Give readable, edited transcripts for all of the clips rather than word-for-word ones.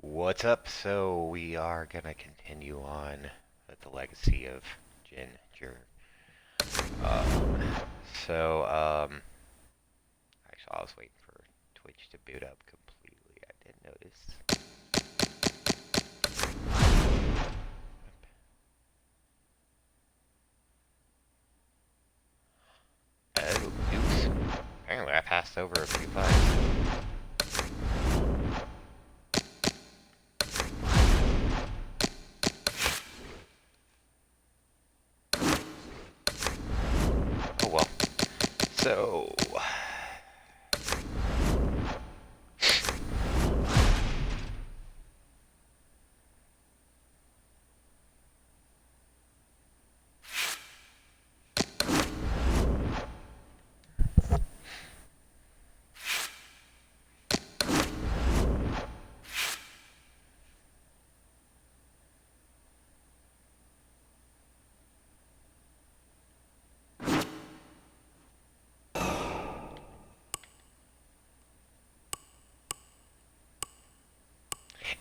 What's up? So we are gonna continue on with the legacy of Ginger. Um, so, actually, I was waiting for Twitch to boot up completely. I didn't notice. Oh, oops. Apparently, I passed over a few fights. Oh well. So.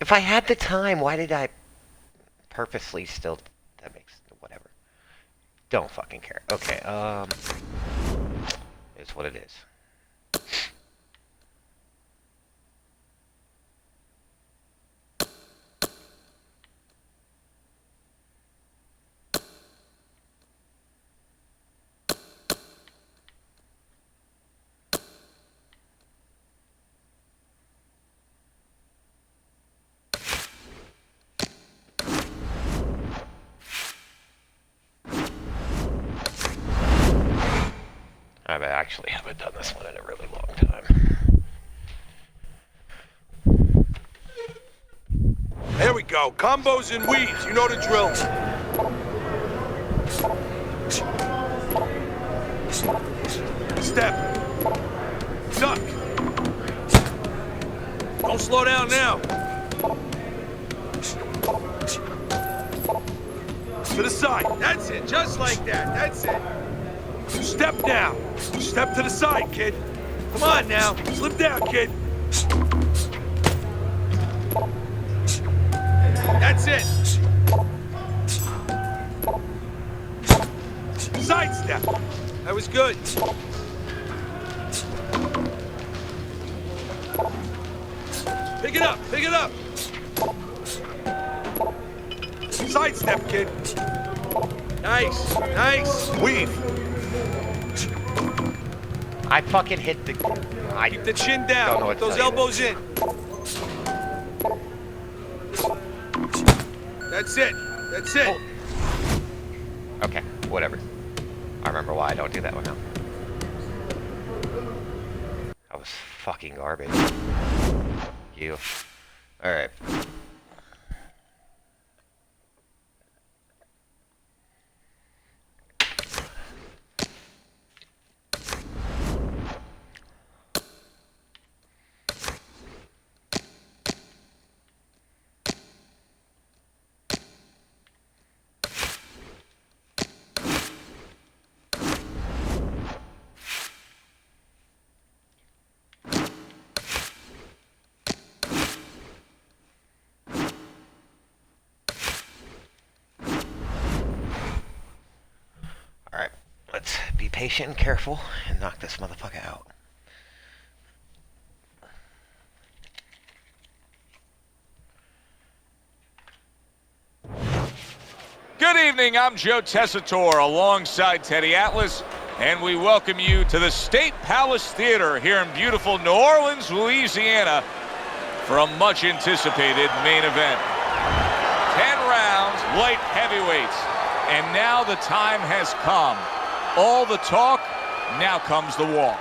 If I had the time, why did I purposely still... That makes... whatever. Don't fucking care. Okay, it's what it is. I actually haven't done this one in a really long time. There we go. Combos and weaves. You know the drill. Step. Duck. Don't slow down now. To the side. That's it. Just like that. That's it. Step now. Step to the side, kid. Come on now. Slip down, kid. That's it. Sidestep. That was good. Pick it up. Pick it up. Sidestep, kid. Nice. Nice. Weave. I fucking hit the... Keep the chin down. Put those elbows in. That's it. That's it. Oh. Okay, whatever. I remember why I don't do that one now. That was fucking garbage. You. Alright. Let's be patient and careful and knock this motherfucker out. Good evening, I'm Joe Tessitore alongside Teddy Atlas, and we welcome you to the State Palace Theater here in beautiful New Orleans, Louisiana for a much anticipated main event. 10 rounds, light heavyweights, and now the time has come. All the talk, now comes the walk.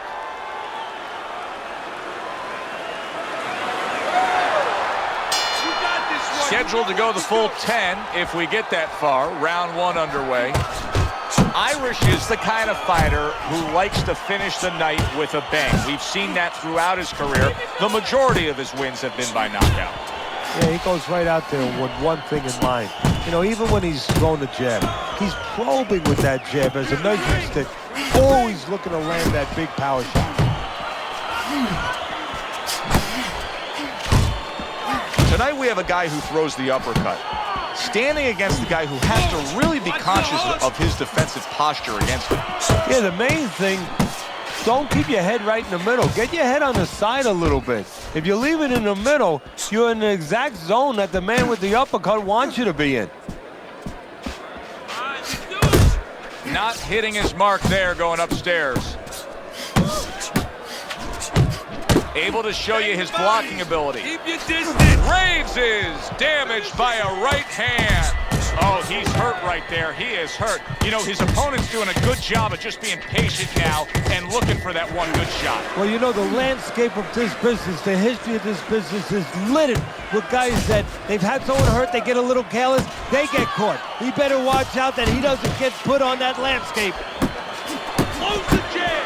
Scheduled to go the full 10 if we get that far. Round one underway. Irish is the kind of fighter who likes to finish the night with a bang. We've seen that throughout his career. The majority of his wins have been by knockout. Yeah, he goes right out there with one thing in mind. You know, even when he's throwing the jab, he's probing with that jab as a measuring stick, always looking to land that big power shot. Tonight we have a guy who throws the uppercut, standing against the guy who has to really be conscious of his defensive posture against him. Yeah, the main thing, don't keep your head right in the middle. Get your head on the side a little bit. If you leave it in the middle, you're in the exact zone that the man with the uppercut wants you to be in. Not hitting his mark there going upstairs. Able to show you his blocking ability. Keep your distance. Graves is damaged by a right hand. Oh, he's hurt right there. He is hurt. You know, his opponent's doing a good job of just being patient now and looking for that one good shot. Well, you know, the landscape of this business, the history of this business is littered with guys that they've had someone hurt, they get a little careless, they get caught. He better watch out that he doesn't get put on that landscape. Close the jab.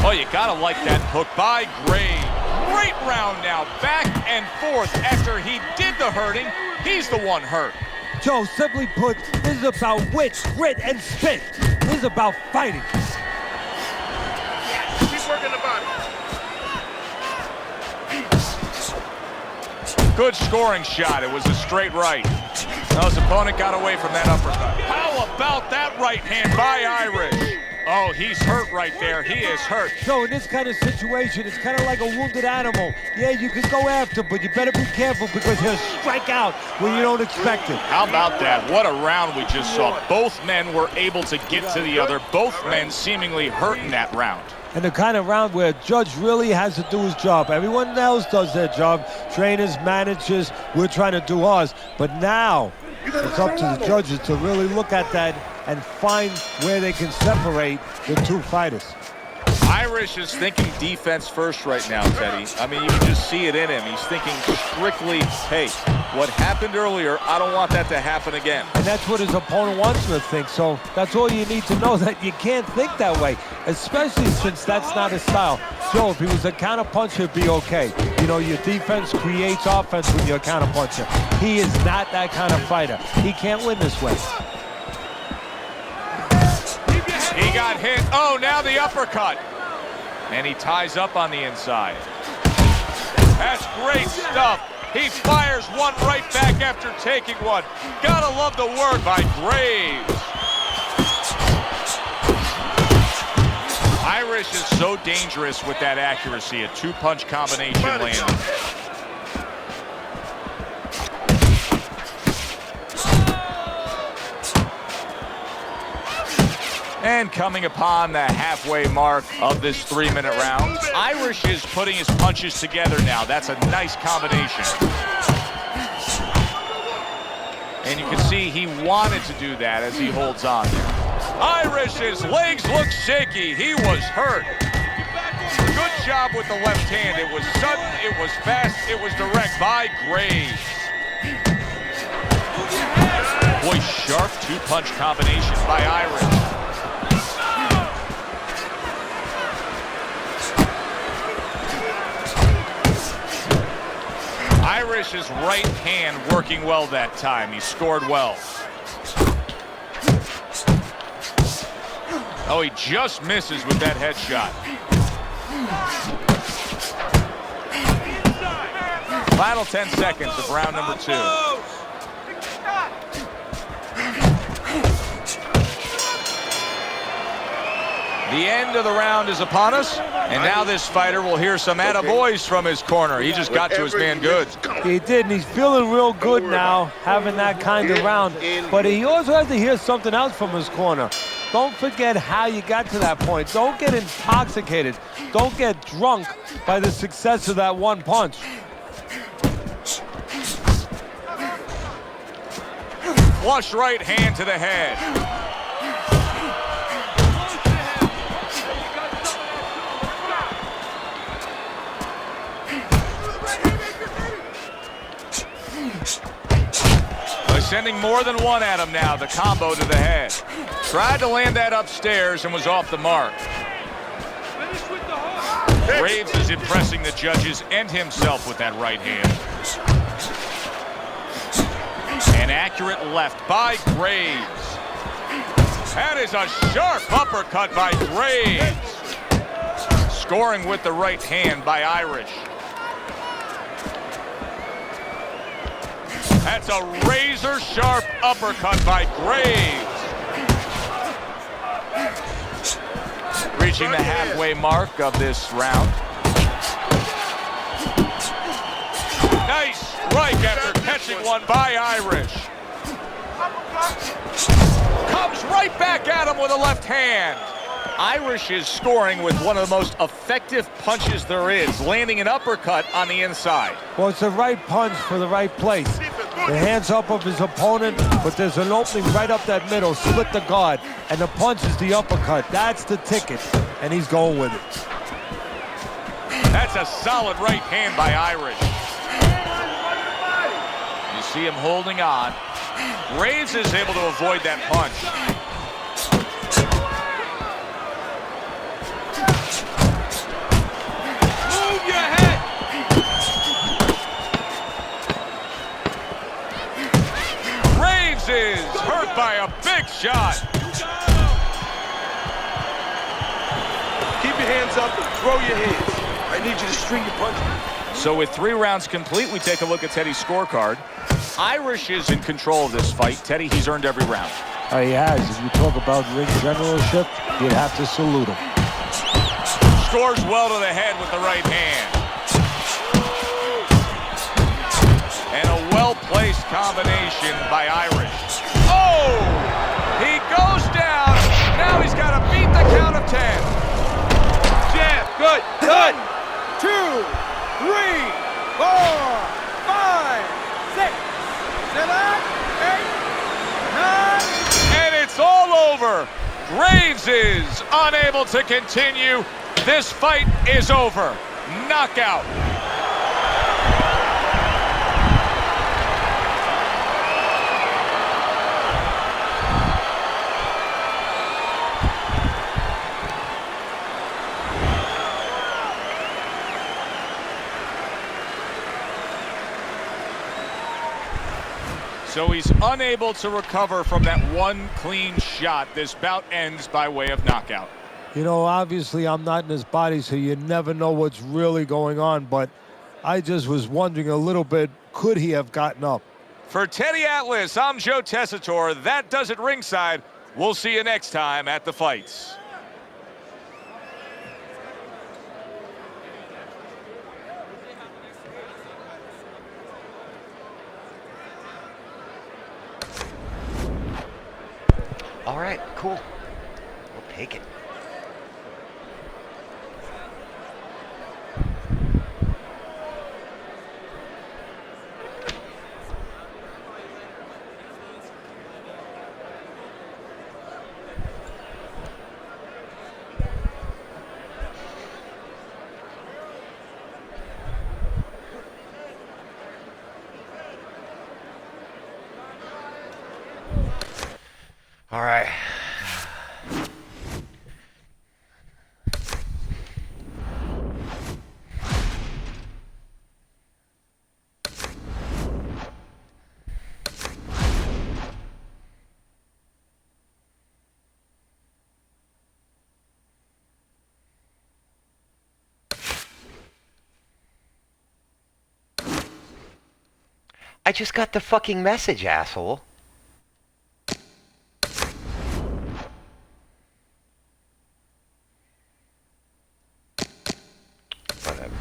Oh, you gotta like that hook by Graves. Great round now, back and forth. After he did the hurting, he's the one hurt. Joe, simply put, this is about wit, grit, and spit. This is about fighting. Keep working the body. Good scoring shot. It was a straight right. Now his opponent got away from that uppercut. How about that right hand by Irish? Oh, he's hurt right there. He is hurt. So in this kind of situation, it's kind of like a wounded animal. Yeah, you can go after, but you better be careful because he'll strike out when you don't expect it. How about that? What a round we just saw. Both men were able to get to the other. Both men seemingly hurt in that round. And the kind of round where a judge really has to do his job. Everyone else does their job. Trainers, managers, we're trying to do ours. But now it's up to the judges to really look at that and find where they can separate the two fighters. Irish is thinking defense first right now, Teddy. I mean, you can just see it in him. He's thinking strictly, hey, what happened earlier, I don't want that to happen again. And that's what his opponent wants him to think. So that's all you need to know, that you can't think that way, especially since that's not his style. Joe, if he was a counterpuncher, it'd be okay. You know, your defense creates offense when you're a counterpuncher. He is not that kind of fighter. He can't win this way. He got hit. Oh, now the uppercut. And he ties up on the inside. That's great stuff. He fires one right back after taking one. Gotta love the work by Graves. Irish is so dangerous with that accuracy. A two-punch combination landing. And coming upon the halfway mark of this 3-minute round, Irish is putting his punches together now. That's a nice combination. And you can see he wanted to do that as he holds on there. Irish's legs look shaky. He was hurt. Good job with the left hand. It was sudden, it was fast, it was direct by Graves. Boy, sharp two-punch combination by Irish. Irish's right hand working well that time. He scored well. Oh, he just misses with that headshot. Final 10 seconds of round number 2. The end of the round is upon us, and now this fighter will hear some attaboys from his corner. He just got to his man good. He did, and he's feeling real good now, having that kind of round. But he also has to hear something else from his corner. Don't forget how you got to that point. Don't get intoxicated. Don't get drunk by the success of that one punch. Flush right hand to the head. Sending more than one at him now, the combo to the head. Tried to land that upstairs and was off the mark. Graves is impressing the judges and himself with that right hand. An accurate left by Graves. That is a sharp uppercut by Graves. Scoring with the right hand by Irish. That's a razor-sharp uppercut by Graves. Reaching the halfway mark of this round. Nice strike after catching one by Irish. Comes right back at him with a left hand. Irish is scoring with one of the most effective punches there is, landing an uppercut on the inside. Well, it's the right punch for the right place. The hands up of his opponent, but there's an opening right up that middle, split the guard, and the punch is the uppercut. That's the ticket, and he's going with it. That's a solid right hand by Irish. You see him holding on. Graves is able to avoid that punch. Move your head! Graves is hurt by a big shot. Keep your hands up and throw your hands. I need you to string your punches. So with 3 rounds complete, we take a look at Teddy's scorecard. Irish is in control of this fight. Teddy, he's earned every round. He has. If you talk about ring generalship, you'd have to salute him. Scores well to the head with the right hand. And a well-placed combination by Irish. Oh! He goes down. Now he's got to beat the count of 10. Jab, good, good. 2, 3, 4, 5, 6, 7, 8, 9. And it's all over. Graves is unable to continue. This fight is over. Knockout. So he's unable to recover from that one clean shot. This bout ends by way of knockout. You know, obviously I'm not in his body, so you never know what's really going on, but I just was wondering a little bit, could he have gotten up? For Teddy Atlas, I'm Joe Tessitore. That does it ringside. We'll see you next time at the fights. All right, cool. We'll take it. All right. I just got the fucking message, asshole. Whatever.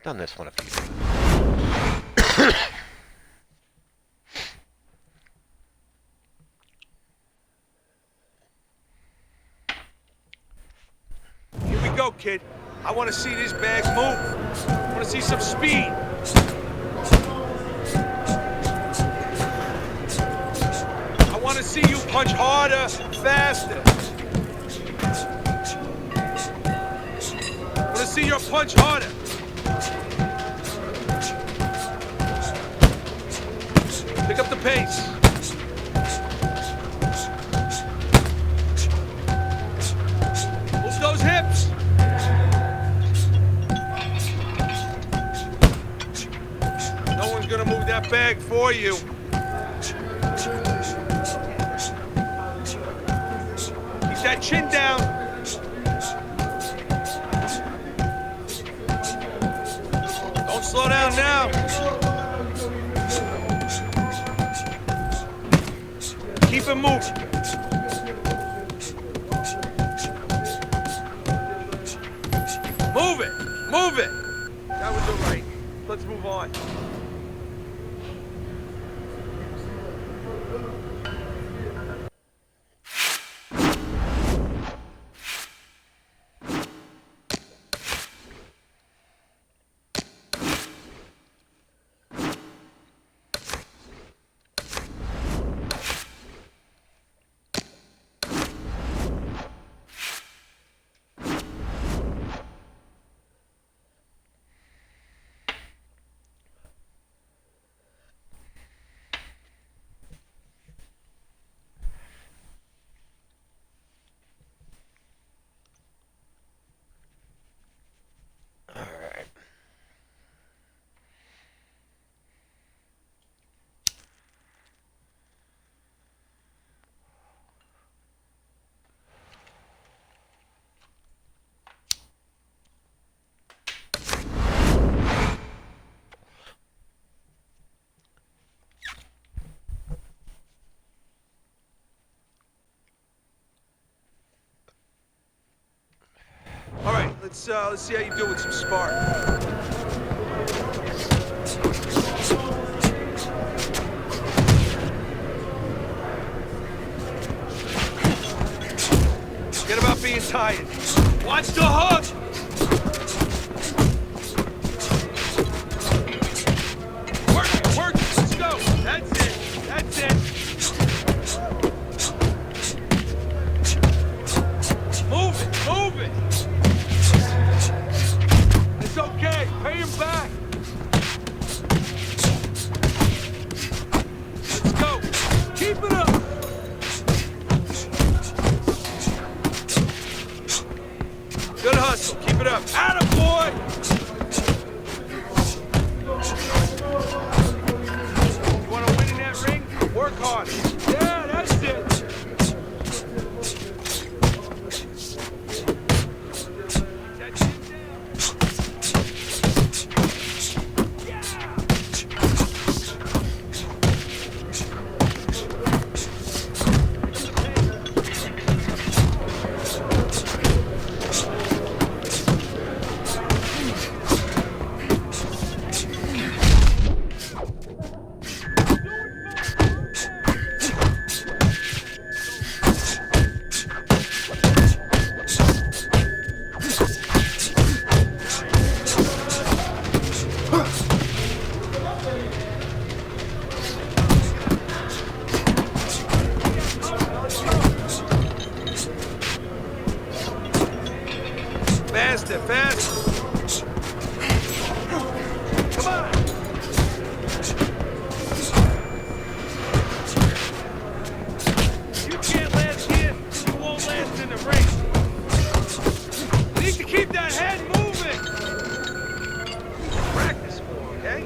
I've done this one a few times. Here we go, kid. I want to see these bags move. I want to see some speed. I want to see you punch harder, faster. I want to see your punch harder. Pick up the pace. Move those hips. No one's gonna move that bag for you. Keep that chin down. Don't slow down now. Keep it moving. Move it. Move it. That was all right. Let's move on. Alright. All right, let's see how you do with some spark. Forget about being tired. Watch the hook. Work it, work it. Let's go. That's it. That's it. Move it, move it. It's okay. Pay him back. Let's go. Keep it up. Good hustle. Keep it up. Atta boy. You want to win in that ring? Work hard. Yeah, that's it. That chin down. Faster, faster. Come on. You can't last here, you won't last in the race. You need to keep that head moving. Practice more, okay?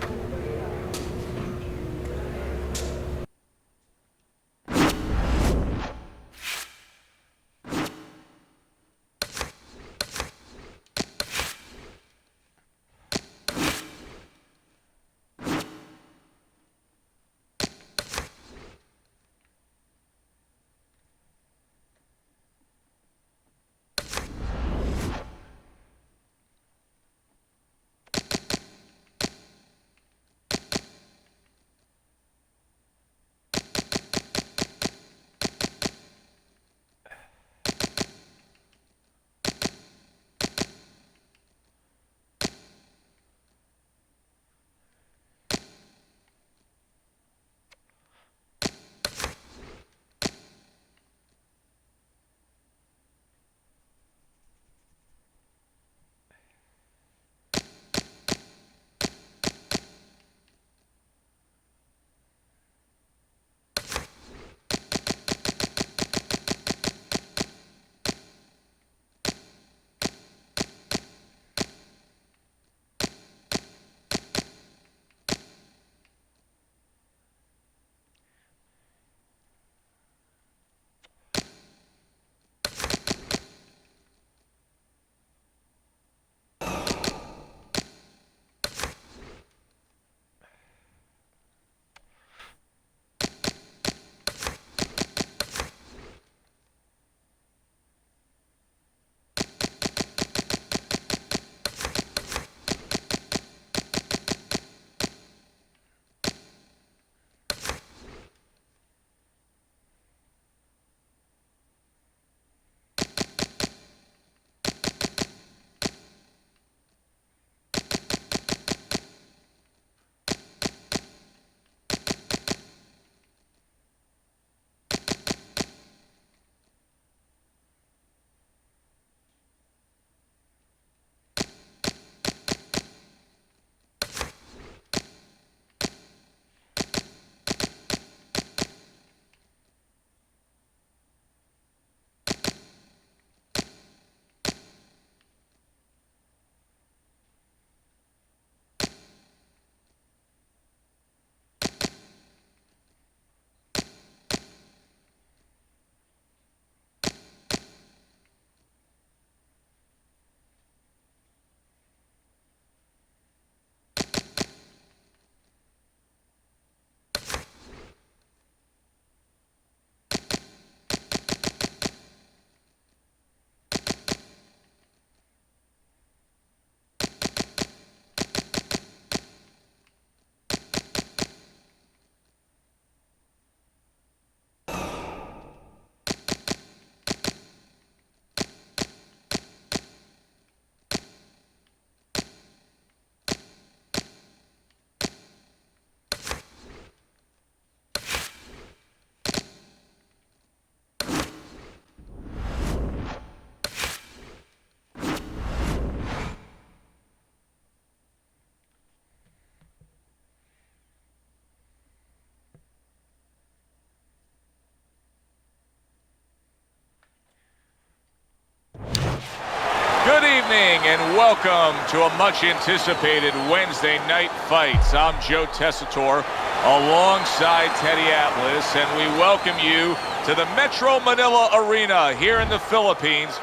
evening and welcome to a much anticipated Wednesday night fights. I'm Joe Tessitore alongside Teddy Atlas, and we welcome you to the Metro Manila Arena here in the Philippines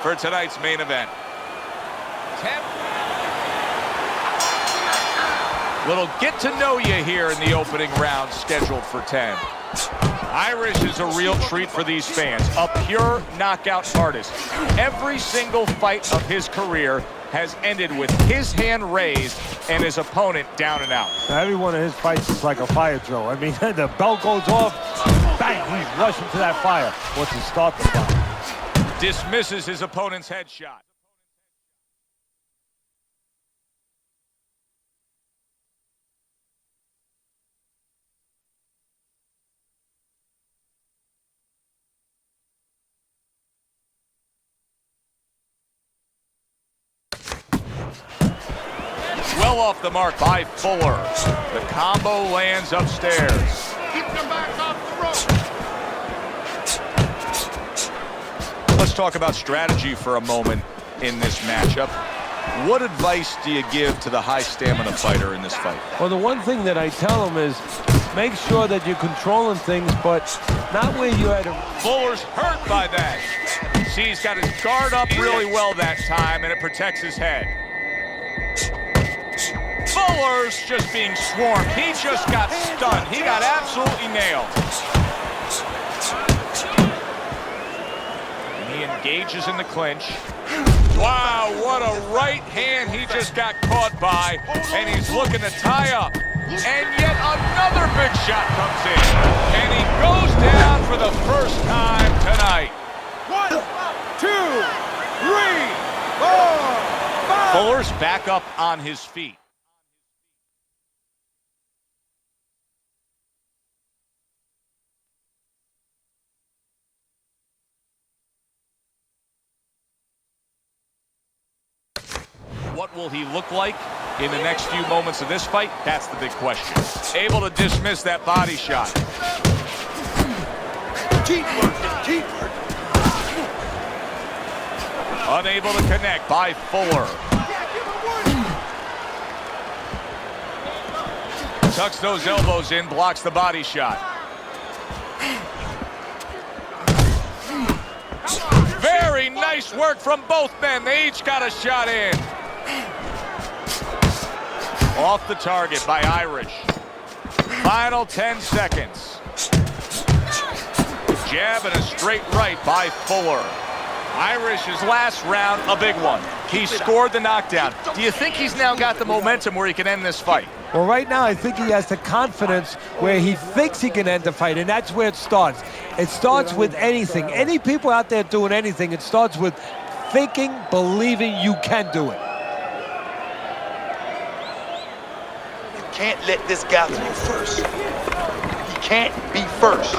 for tonight's main event. Little get to know you here in the opening round scheduled for 10. Irish is a real treat for these fans, a pure knockout artist. Every single fight of his career has ended with his hand raised and his opponent down and out. Now, every one of his fights is like a fire drill. I mean, the bell goes off, bang, he's rushing to that fire. What's to start the fight? Dismisses his opponent's headshot. Well off the mark by Fuller. The combo lands upstairs. Keep your back off the rope. Let's talk about strategy for a moment in this matchup. What advice do you give to the high stamina fighter in this fight? Well, the one thing that I tell him is make sure that you're controlling things, but not where you had a... Fuller's hurt by that. See, he's got his guard up really well that time, and it protects his head. Fuller's just being swarmed. He just got stunned. He got absolutely nailed. And he engages in the clinch. Wow, what a right hand he just got caught by. And he's looking to tie up. And yet another big shot comes in. And he goes down for the first time tonight. 1, 2, 3, 4, 5. Fuller's back up on his feet. What will he look like in the next few moments of this fight? That's the big question. Able to dismiss that body shot. Keep working, keep working. Unable to connect by Fuller. Tucks those elbows in, blocks the body shot. Very nice work from both men. They each got a shot in. Off the target by Irish. Final 10 seconds. Jab and a straight right by Fuller. Irish's last round, a big one. He scored the knockdown. Do you think he's now got the momentum where he can end this fight? Well, right now, I think he has the confidence where he thinks he can end the fight, and that's where it starts. It starts with anything. Any people out there doing anything, it starts with thinking, believing you can do it. You can't let this guy through first. He can't be first.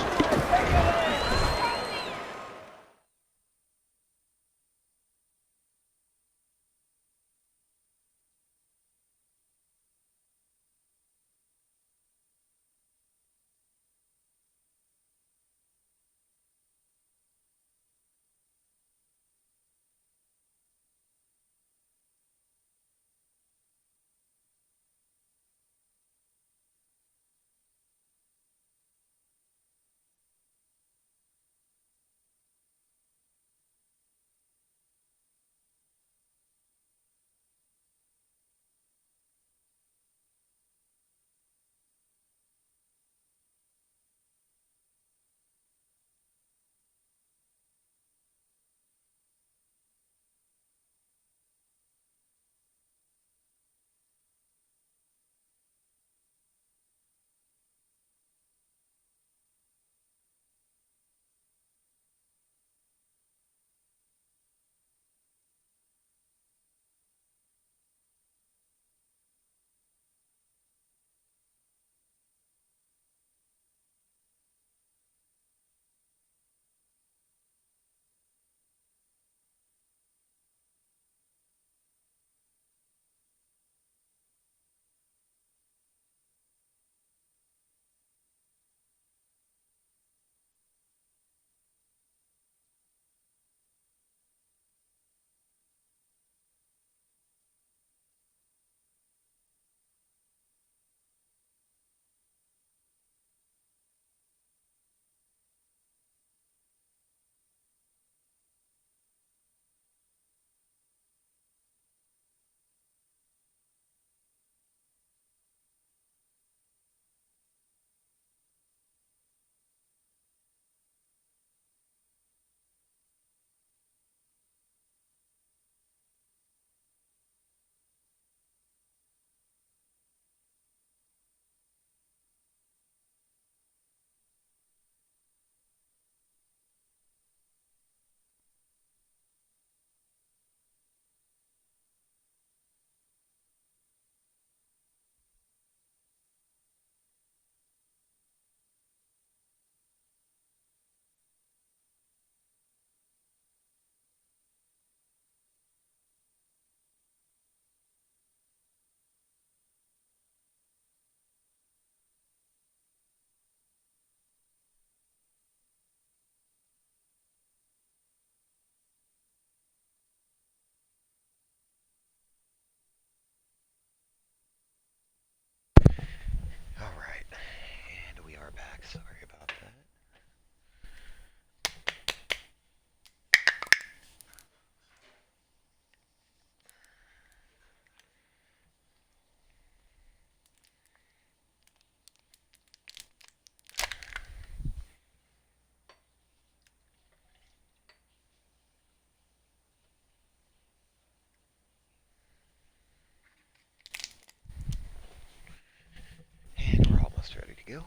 you.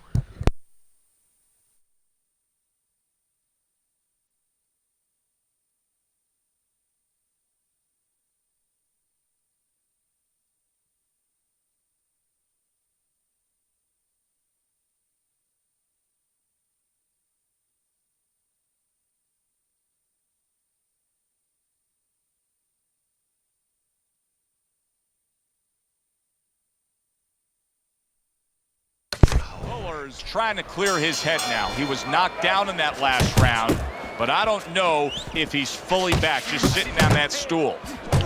Fuller's trying to clear his head now. He was knocked down in that last round, but I don't know if he's fully back, just sitting on that stool.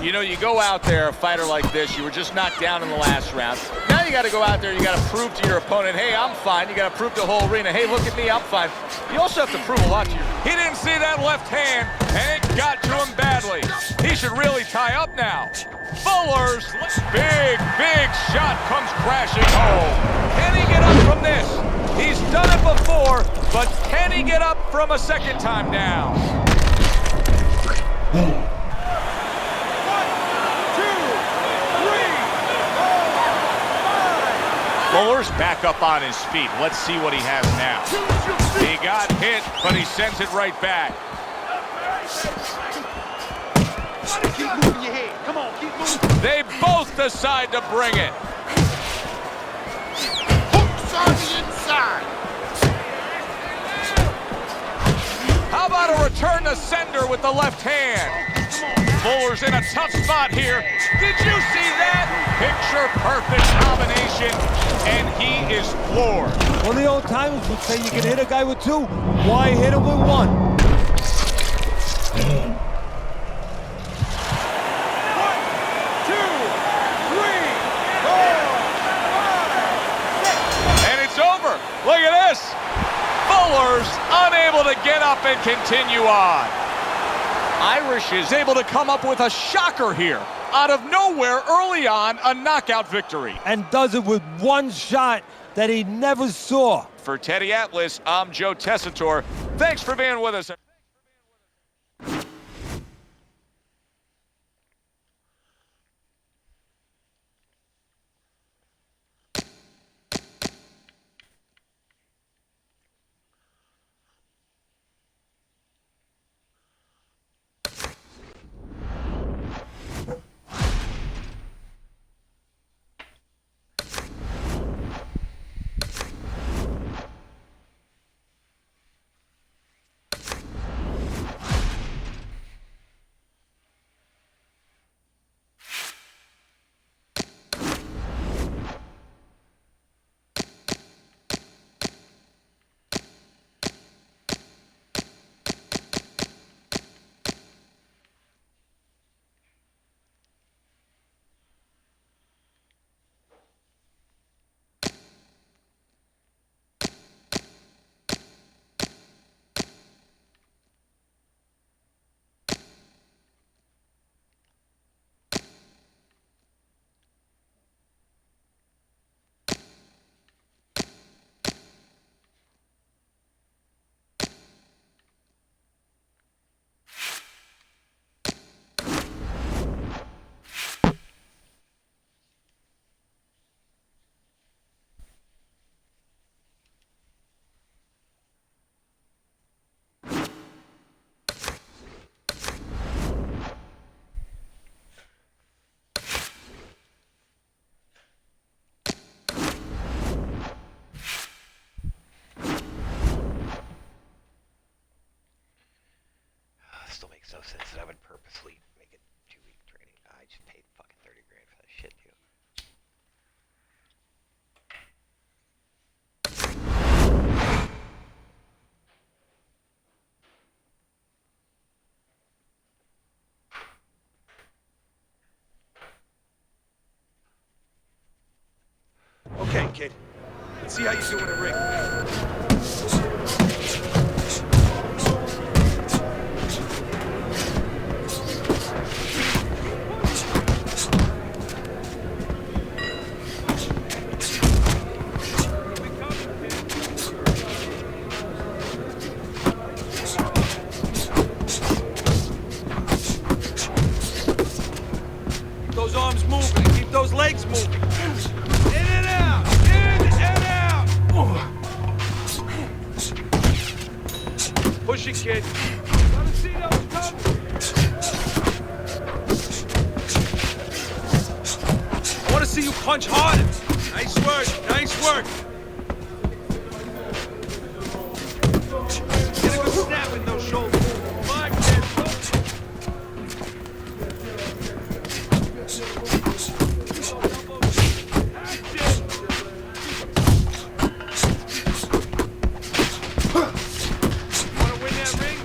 You know, you go out there, a fighter like this, you were just knocked down in the last round. Now you got to go out there, you got to prove to your opponent, hey, I'm fine. You got to prove to the whole arena, hey, look at me, I'm fine. You also have to prove a lot to your... He didn't see that left hand, and it got to him badly. He should really tie up now. Fuller's big shot comes crashing home. Can he get up from this? He's done it before, but can he get up from a second time down? 1, 2, 3, 4, 5. Fuller's back up on his feet. Let's see what he has now. He got hit, but he sends it right back. Keep moving your head. Come on, keep moving. They both decide to bring it. Hooks on the inside. How about a return to sender with the left hand? Fuller's in a tough spot here. Did you see that? Picture perfect combination, and he is floored. Well, the old timers would say you can hit a guy with two. Why hit him with one? 1, 2, 3, 4, 5, 6. And it's over. Look at this. Fuller's unable to get up and continue on. Irish is able to come up with a shocker here. Out of nowhere, early on, a knockout victory. And does it with one shot that he never saw. For Teddy Atlas, I'm Joe Tessitore. Thanks for being with us. Still makes no sense that I would purposely make it 2-week training. I just paid fucking 30 grand for that shit, too. Okay, kid. Let's see how you do in the ring. Keep those arms moving. Keep those legs moving. In and out. In and out. Finish it, kid. Gotta see those coming. I want to see you punch harder. Nice work, nice work. Get a good snap in those shoulders. Come on, kid. Want to win that ring?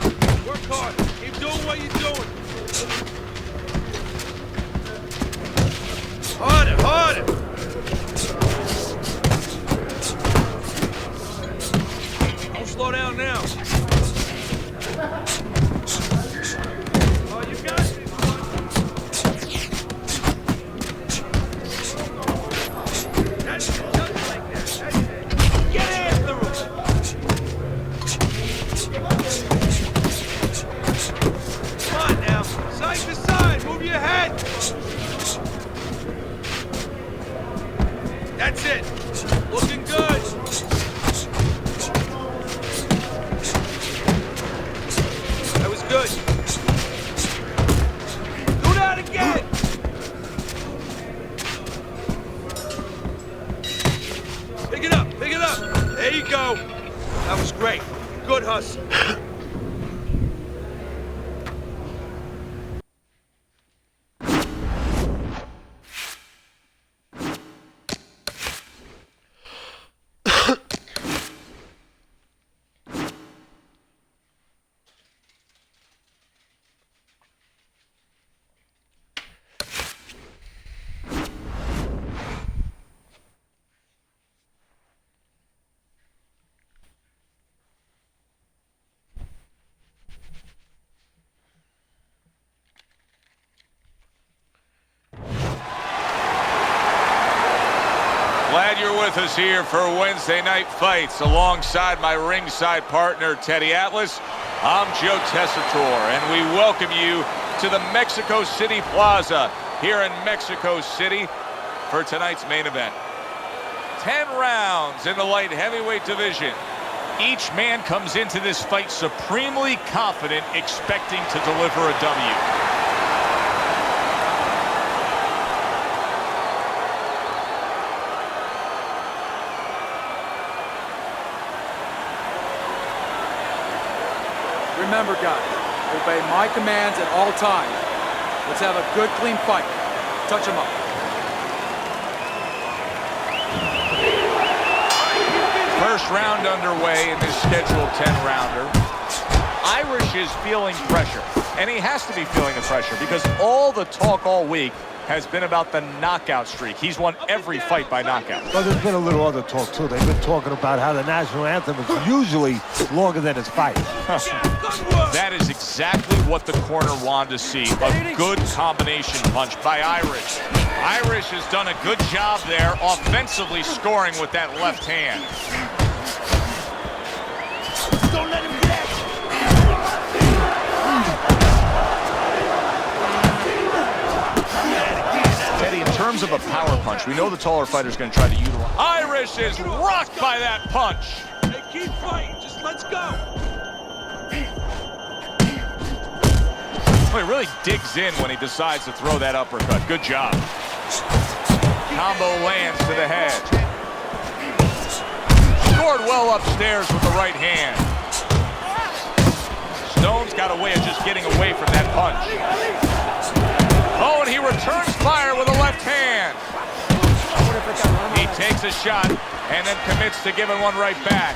Work hard. Keep doing what you're doing. Harder, harder. Don't slow down now. Oh, you got it. That's it, just like that. That's it. Get after him. Come on now. Side to side. Move your head. That's it. Looking good. That was good. Do that again. Pick it up. Pick it up. There you go. That was great. Good hustle. Glad you're with us here for Wednesday Night Fights alongside my ringside partner, Teddy Atlas. I'm Joe Tessitore, and we welcome you to the Mexico City Plaza here in Mexico City for tonight's main event. 10 rounds in the light heavyweight division. Each man comes into this fight supremely confident, expecting to deliver a W. Remember, guys, obey my commands at all times. Let's have a good, clean fight. Touch him up. First round underway in this scheduled 10-rounder. Irish is feeling pressure, and he has to be feeling the pressure because all the talk all week has been about the knockout streak. He's won every fight by knockout. Well, there's been a little other talk, too. They've been talking about how the national anthem is usually longer than his fight. That is exactly what the corner wanted to see. A good combination punch by Irish. Irish has done a good job there offensively scoring with that left hand. Don't let him get at you. Teddy, in terms of a power punch, we know the taller fighter's going to try to utilize. Irish is rocked by that punch. Hey, keep fighting. Just let's go. Well, he really digs in when he decides to throw that uppercut. Good job. Combo lands to the head. Scored well upstairs with the right hand. Stone's got a way of just getting away from that punch. Oh, and he returns fire with a left hand. He takes a shot and then commits to giving one right back.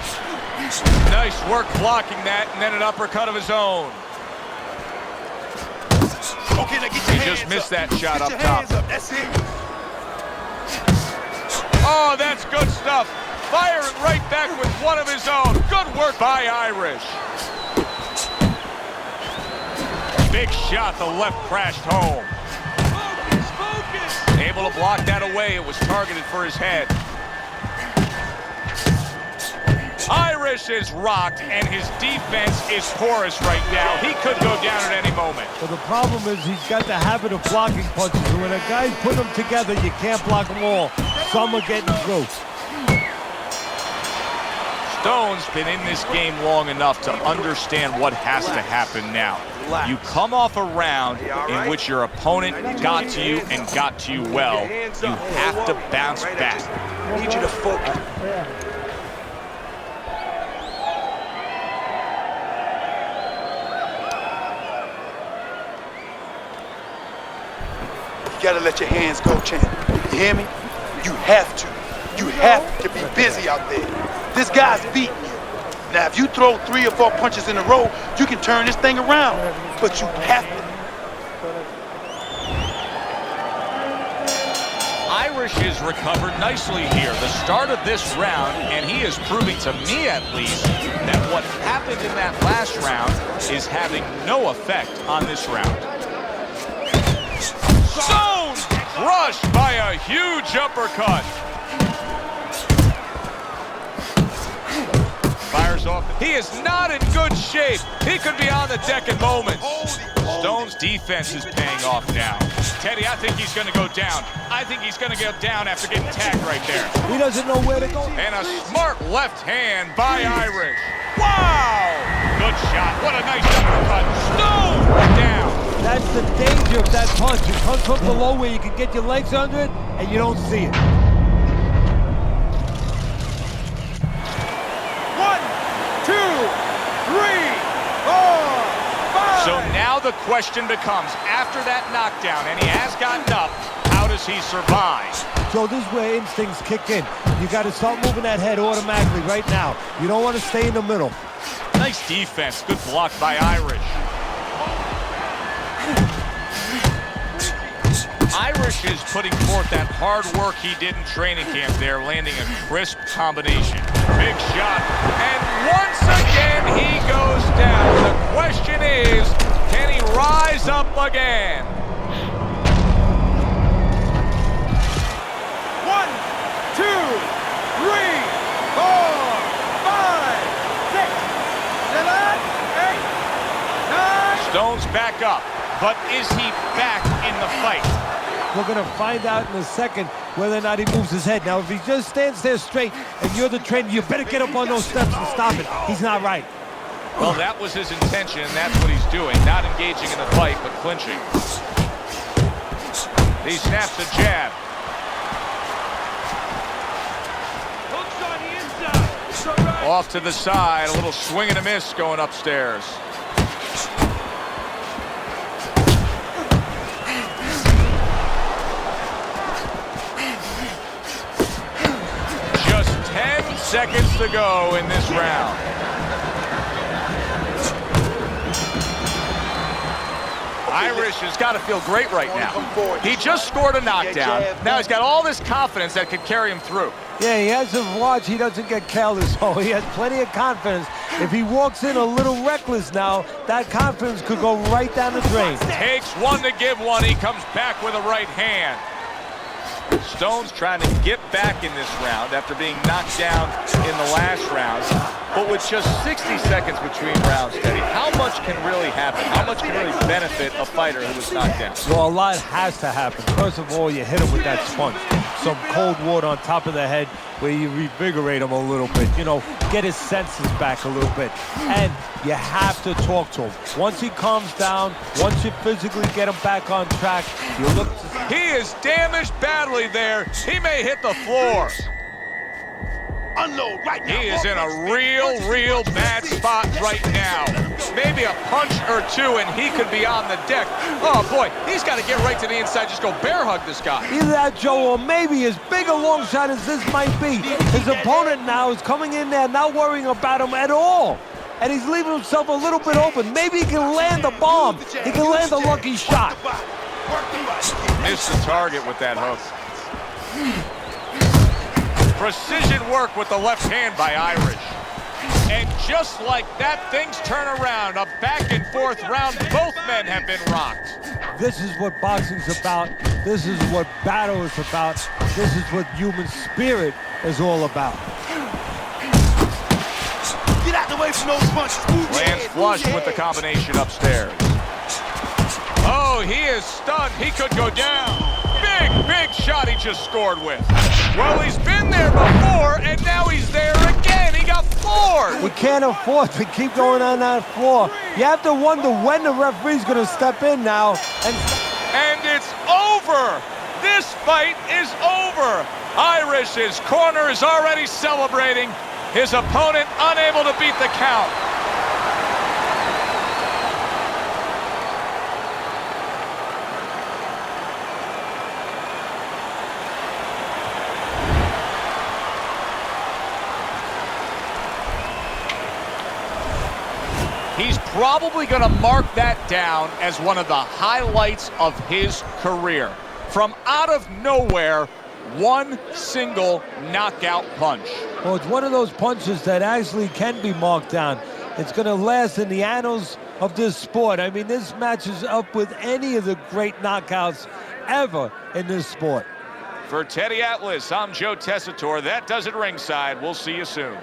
Nice work blocking that, and then an uppercut of his own. Okay, now get your He just missed that shot up Get your top. hands up. That's it. Oh, that's good stuff. Firing right back with one of his own. Good work by Irish. Big shot, the left crashed home. Focus, focus. Able to block that away. It was targeted for his head. Irish is rocked, and his defense is porous right now. He could go down at any moment. But the problem is he's got the habit of blocking punches. And when a guy's put them together, you can't block them all. Some are getting through. Stone's been in this game long enough to understand what has to happen now. You come off a round in which your opponent got to you and got to you well. You have to bounce back. I need you to focus. You gotta let your hands go, champ. You hear me? You have to. You have to be busy out there. This guy's beating you. Now, if you throw 3 or 4 punches in a row, you can turn this thing around. But you have to. Irish has recovered nicely here. The start of this round, and he is proving to me at least that what happened in that last round is having no effect on this round. Stone crushed by a huge uppercut. Fires off. He is not in good shape. He could be on the deck in moments. Stone's defense is paying off now. Teddy, I think he's going to go down. I think he's going to go down after getting tagged right there. He doesn't know where to go. And a smart left hand by Irish. Wow! Good shot. What a nice uppercut. Stone down. That's the danger of that punch. It comes from below where you can get your legs under it, and you don't see it. 1, 2, 3, 4, 5. So now the question becomes, after that knockdown, and he has gotten up, how does he survive? So this is where instincts kick in. You got to start moving that head automatically right now. You don't want to stay in the middle. Nice defense. Good block by Irish. Irish is putting forth that hard work he did in training camp there, landing a crisp combination. Big shot. And once again, he goes down. The question is, can he rise up again? 1, 2, 3, 4, 5, 6, 7, 8, 9. Stone's back up, but is he back in the fight? We're going to find out in a second whether or not he moves his head. Now, if he just stands there straight and you're the trainer, you better get up on those steps and stop it. He's not right. Well, that was his intention, and that's what he's doing. Not engaging in the fight, but clinching. He snaps a jab. Hooks on the inside. It's all right. Off to the side, a little swing and a miss going upstairs. Just 10 seconds to go in this round. Irish has got to feel great right now. He just scored a knockdown. Now he's got all this confidence that could carry him through. Yeah, he has to watch he doesn't get careless, so he has plenty of confidence. If he walks in a little reckless now, that confidence could go right down the drain. Takes one to give one. He comes back with a right hand. Stone's trying to get back in this round after being knocked down in the last round. But with just 60 seconds between rounds, Teddy, how much can really happen? How much can really benefit a fighter who was knocked down? Well, a lot has to happen. First of all, you hit him with that sponge. Some cold water on top of the head where you revigorate him a little bit. You know, get his senses back a little bit. And you have to talk to him. Once he calms down, once you physically get him back on track, you look... He is damaged badly there. He may hit the floor. Unload right now. He is in a real bad spot right now. Maybe a punch or two and he could be on the deck. Oh boy, he's got to get right to the inside. Just go bear hug this guy. Either that, Joe, or maybe as big a long shot as this might be, his opponent now is coming in there not worrying about him at all. And he's leaving himself a little bit open. Maybe he can land a bomb. He can land a lucky shot. Missed the target with that hook. Precision work with the left hand by Irish. And just like that, things turn around. A back and forth round. Both men have been rocked. This is what boxing's about. This is what battle is about. This is what human spirit is all about. Get out the way from those punches. Lands flush with the combination upstairs. Oh, he is stunned. He could go down. Big shot he just scored with. Well, he's been there before, and now he's there again. He got Lord! We can't afford to keep going on that floor. You have to wonder when the referee's going to step in now. And it's over. This fight is over. Irish's corner is already celebrating. His opponent unable to beat the count. He's probably going to mark that down as one of the highlights of his career. From out of nowhere, one single knockout punch. Well, it's one of those punches that actually can be marked down. It's going to last in the annals of this sport. I mean, this matches up with any of the great knockouts ever in this sport. For Teddy Atlas, I'm Joe Tessitore. That does it ringside. We'll see you soon.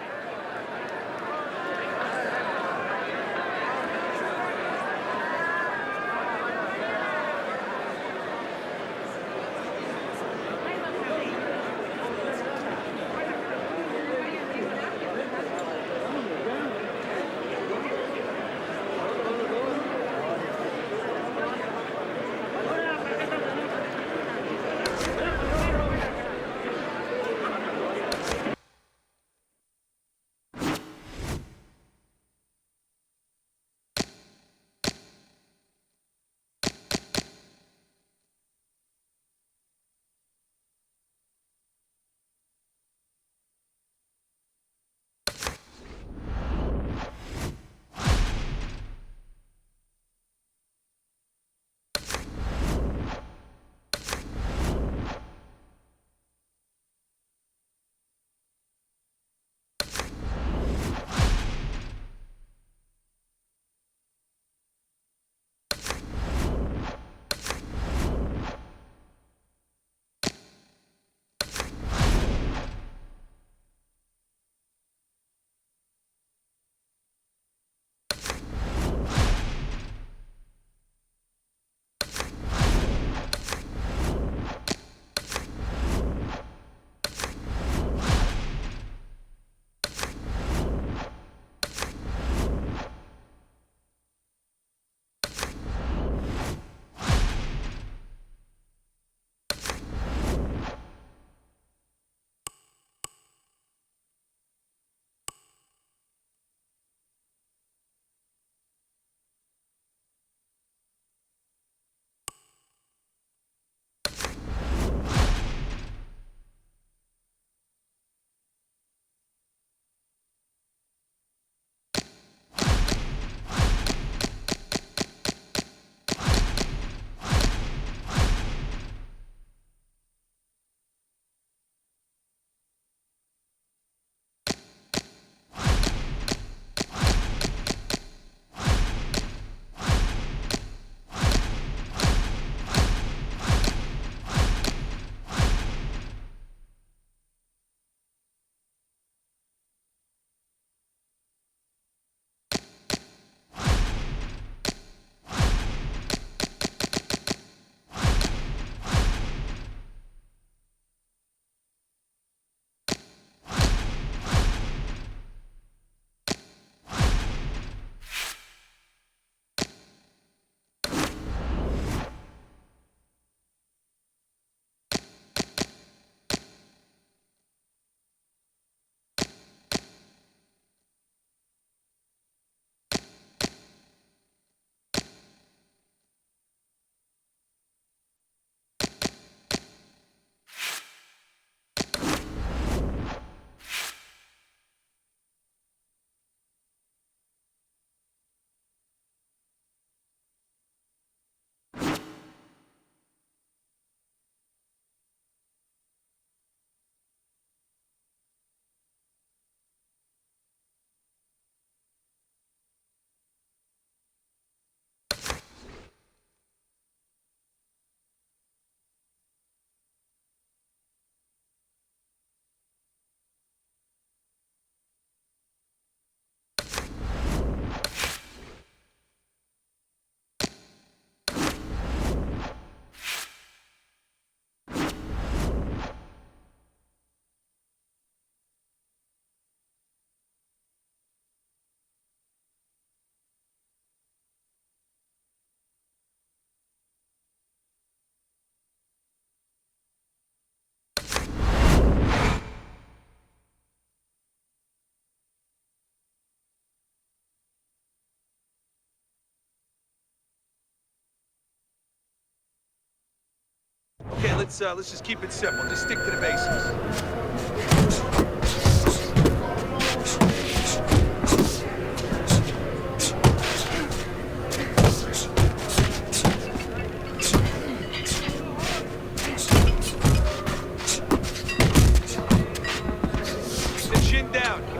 let's just keep it simple. Just stick to the basics.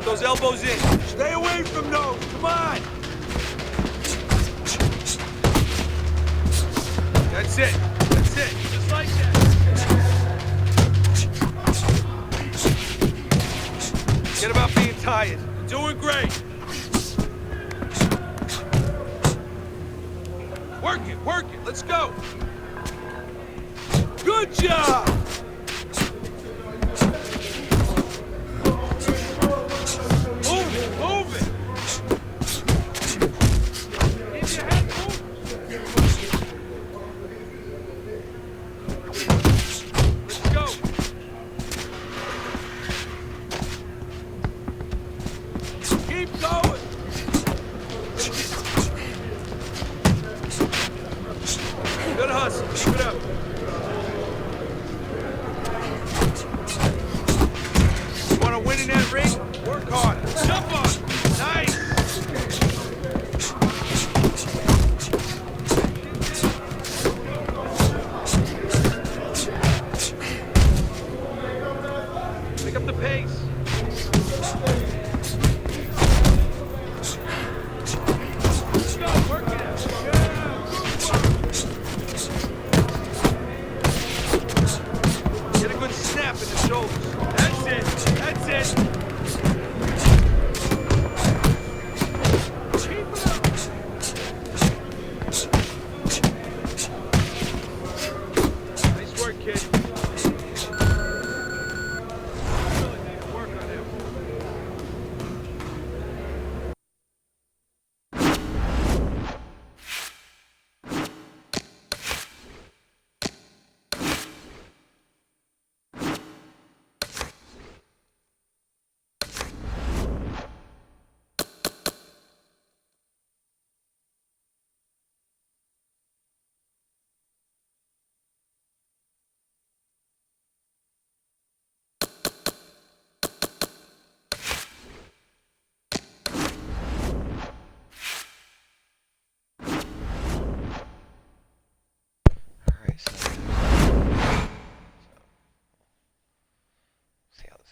Those elbows in. Stay away from those. Come on. That's it. That's it. Just like that. Forget about being tired. You're doing great. Work it. Let's go. Good job.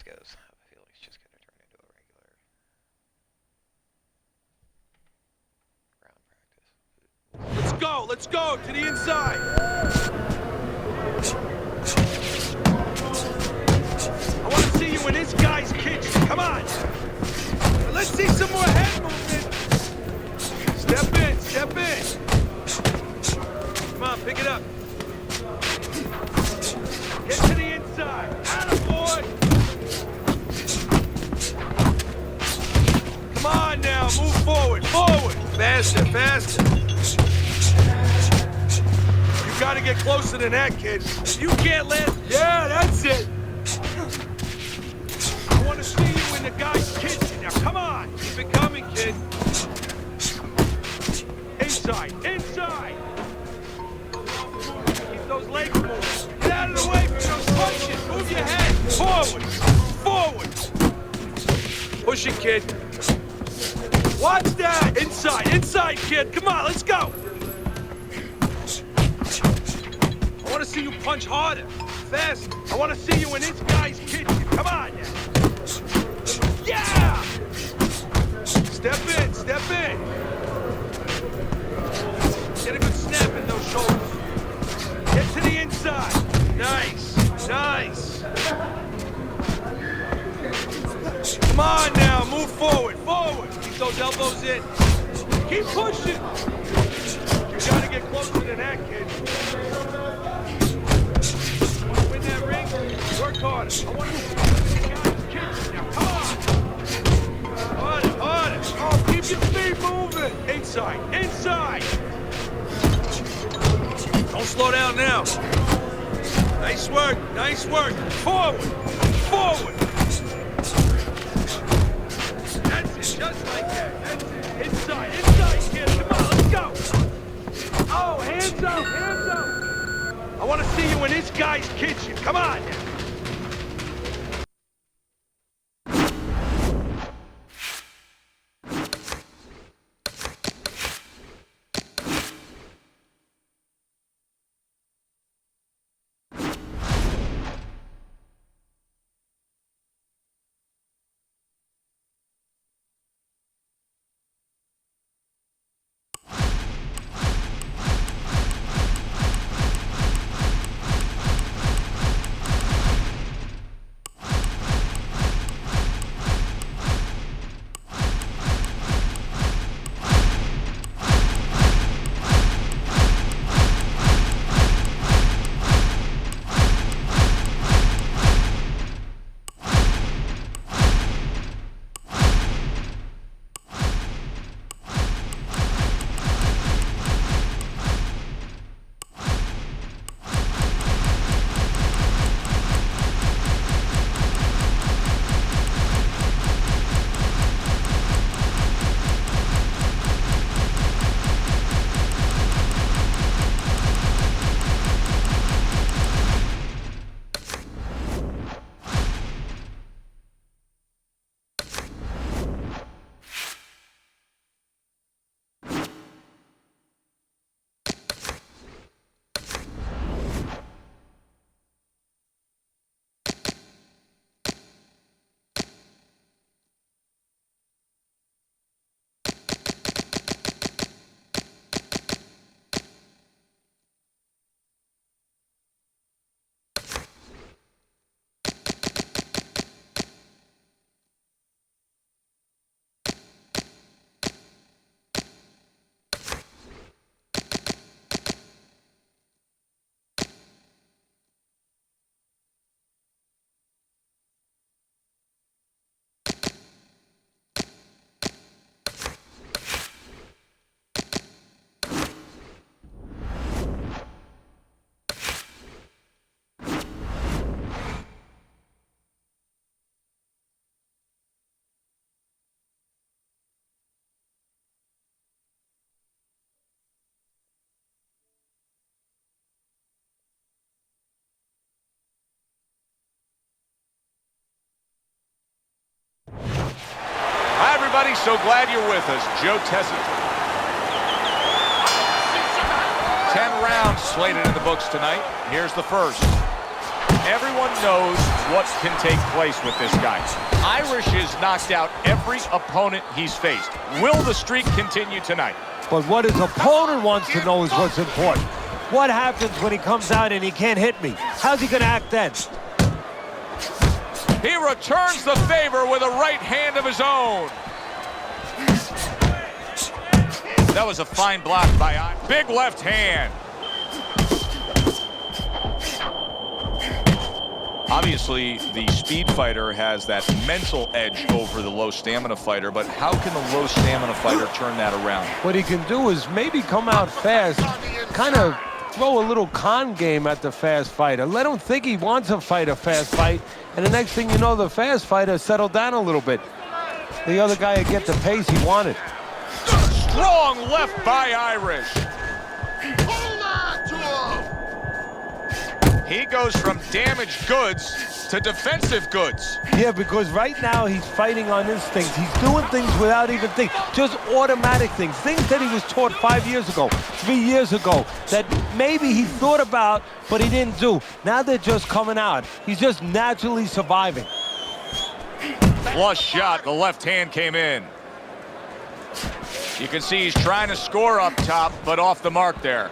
Goes. I have a feeling it's just going to turn into a regular ground practice. Let's go to the inside. I want to see you in this guy's kitchen. Come on. Let's see some more head movement. Step in. Come on, pick it up. Get to the inside. Attaboy. Come on now, move forward. Faster. You gotta get closer than that, kid. You can't let... Yeah, that's it. I wanna see you in the guy's kitchen. Now, come on. Keep it coming, kid. Inside. Keep those legs moving. Get out of the way from those punches. Move your head. Forward. Push it, kid. Watch that! Inside, kid. Come on, let's go. I want to see you punch harder, faster. I want to see you in this guy's kitchen. Come on now. Yeah! Step in. Get a good snap in those shoulders. Get to the inside. Nice. Come on now, move forward. Keep those elbows in. Keep pushing. You gotta get closer to that, kid. Want to win that ring? Work harder. I want to see the guy's kitchen now. Come on. Harder. Oh, keep your feet moving. Inside. Don't slow down now. Nice work. Forward. That's it, just like that. That's it. Inside, kid. Come on, let's go. Oh, hands up. I want to see you in this guy's kitchen. Come on now. Hi, everybody. So glad you're with us. Joe Tessitore. 10 rounds slated in the books tonight. Here's the first. Everyone knows what can take place with this guy. Irish has knocked out every opponent he's faced. Will the streak continue tonight? But what his opponent wants to know is what's important. What happens when he comes out and he can't hit me? How's he going to act then? He returns the favor with a right hand of his own. That was a fine block by Irish. Big left hand. Obviously, the speed fighter has that mental edge over the low stamina fighter, but how can the low stamina fighter turn that around? What he can do is maybe come out fast, kind of throw a little con game at the fast fighter. Let him think he wants to fight a fast fight, and the next thing you know, the fast fighter settled down a little bit. The other guy would get the pace he wanted. Strong left by Irish. Hold on to him! He goes from damaged goods to defensive goods. Yeah, because right now he's fighting on instincts. He's doing things without even thinking, just automatic things. Things that he was taught 5 years ago, 3 years ago, that maybe he thought about, but he didn't do. Now they're just coming out. He's just naturally surviving. Flush shot, the left hand came in. You can see he's trying to score up top, but off the mark there.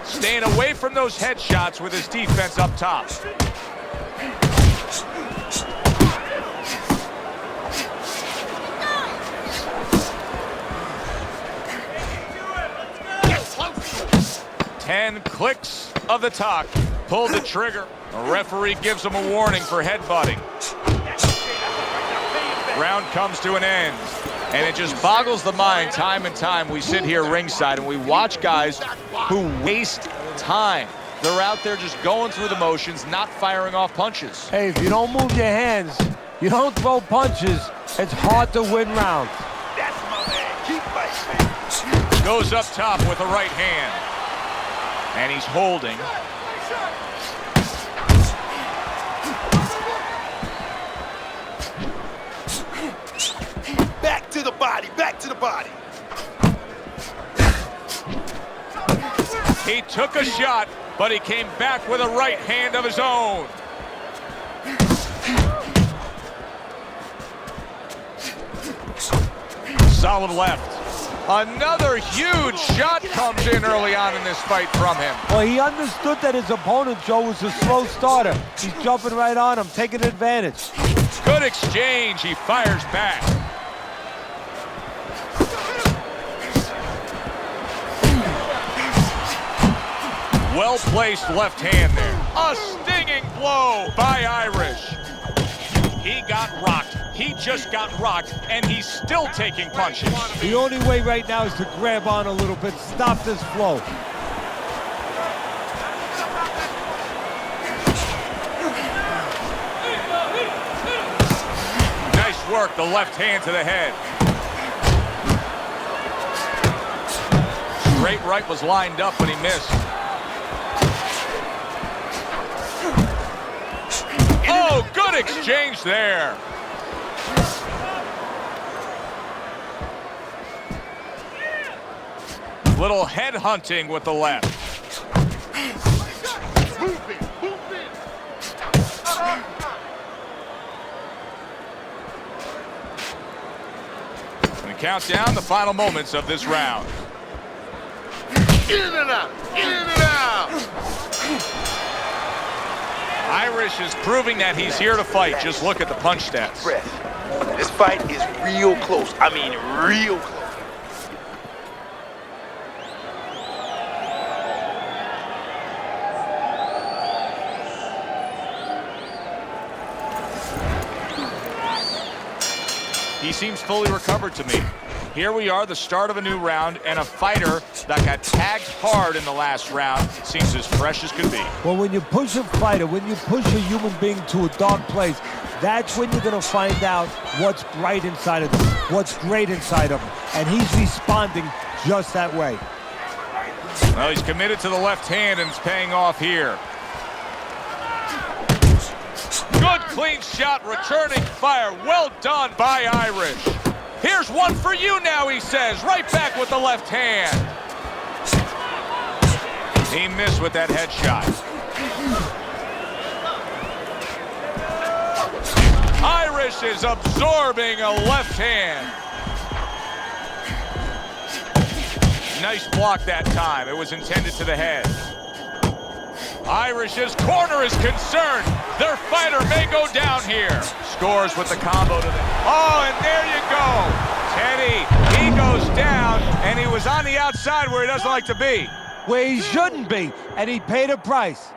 Staying away from those headshots with his defense up top. Ten clicks of the talk. Pulled the trigger. The referee gives him a warning for headbutting. Round comes to an end. And it just boggles the mind time and time. We sit here ringside and we watch guys who waste time. They're out there just going through the motions, not firing off punches. Hey, if you don't move your hands, you don't throw punches, it's hard to win rounds. That's Goes up top with the right hand. And he's holding. Back to the body, back to the body. He took a shot, but he came back with a right hand of his own. Solid left. Another huge shot comes in early on in this fight from him. Well, he understood that his opponent, Joe, was a slow starter. He's jumping right on him, taking advantage. Good exchange. He fires back. Well-placed left hand there. A stinging blow by Irish. He got rocked. He just got rocked, and he's still taking punches. The only way right now is to grab on a little bit, stop this flow. Nice work, the left hand to the head. Straight right was lined up, but he missed. Oh, good exchange there. Little head hunting with the left. We count down the final moments of this round. In and out, in and out. Irish is proving that he's here to fight. Just look at the punch stats. This fight is real close. I mean, real close. He seems fully recovered to me. Here we are, the start of a new round, and a fighter that got tagged hard in the last round seems as fresh as could be. Well, when you push a fighter, when you push a human being to a dark place, that's when you're going to find out what's bright inside of them, what's great inside of them. And he's responding just that way. Well, he's committed to the left hand, and it's paying off here. Good clean shot, returning fire. Well done by Irish. Here's one for you now, he says. Right back with the left hand. He missed with that headshot. Irish is absorbing a left hand. Nice block that time. It was intended to the head. Irish's corner is concerned. Their fighter may go down here. Scores with the combo to the... Oh, and there you go. Teddy, he goes down, and he was on the outside where he doesn't like to be. Where he shouldn't be, and he paid a price.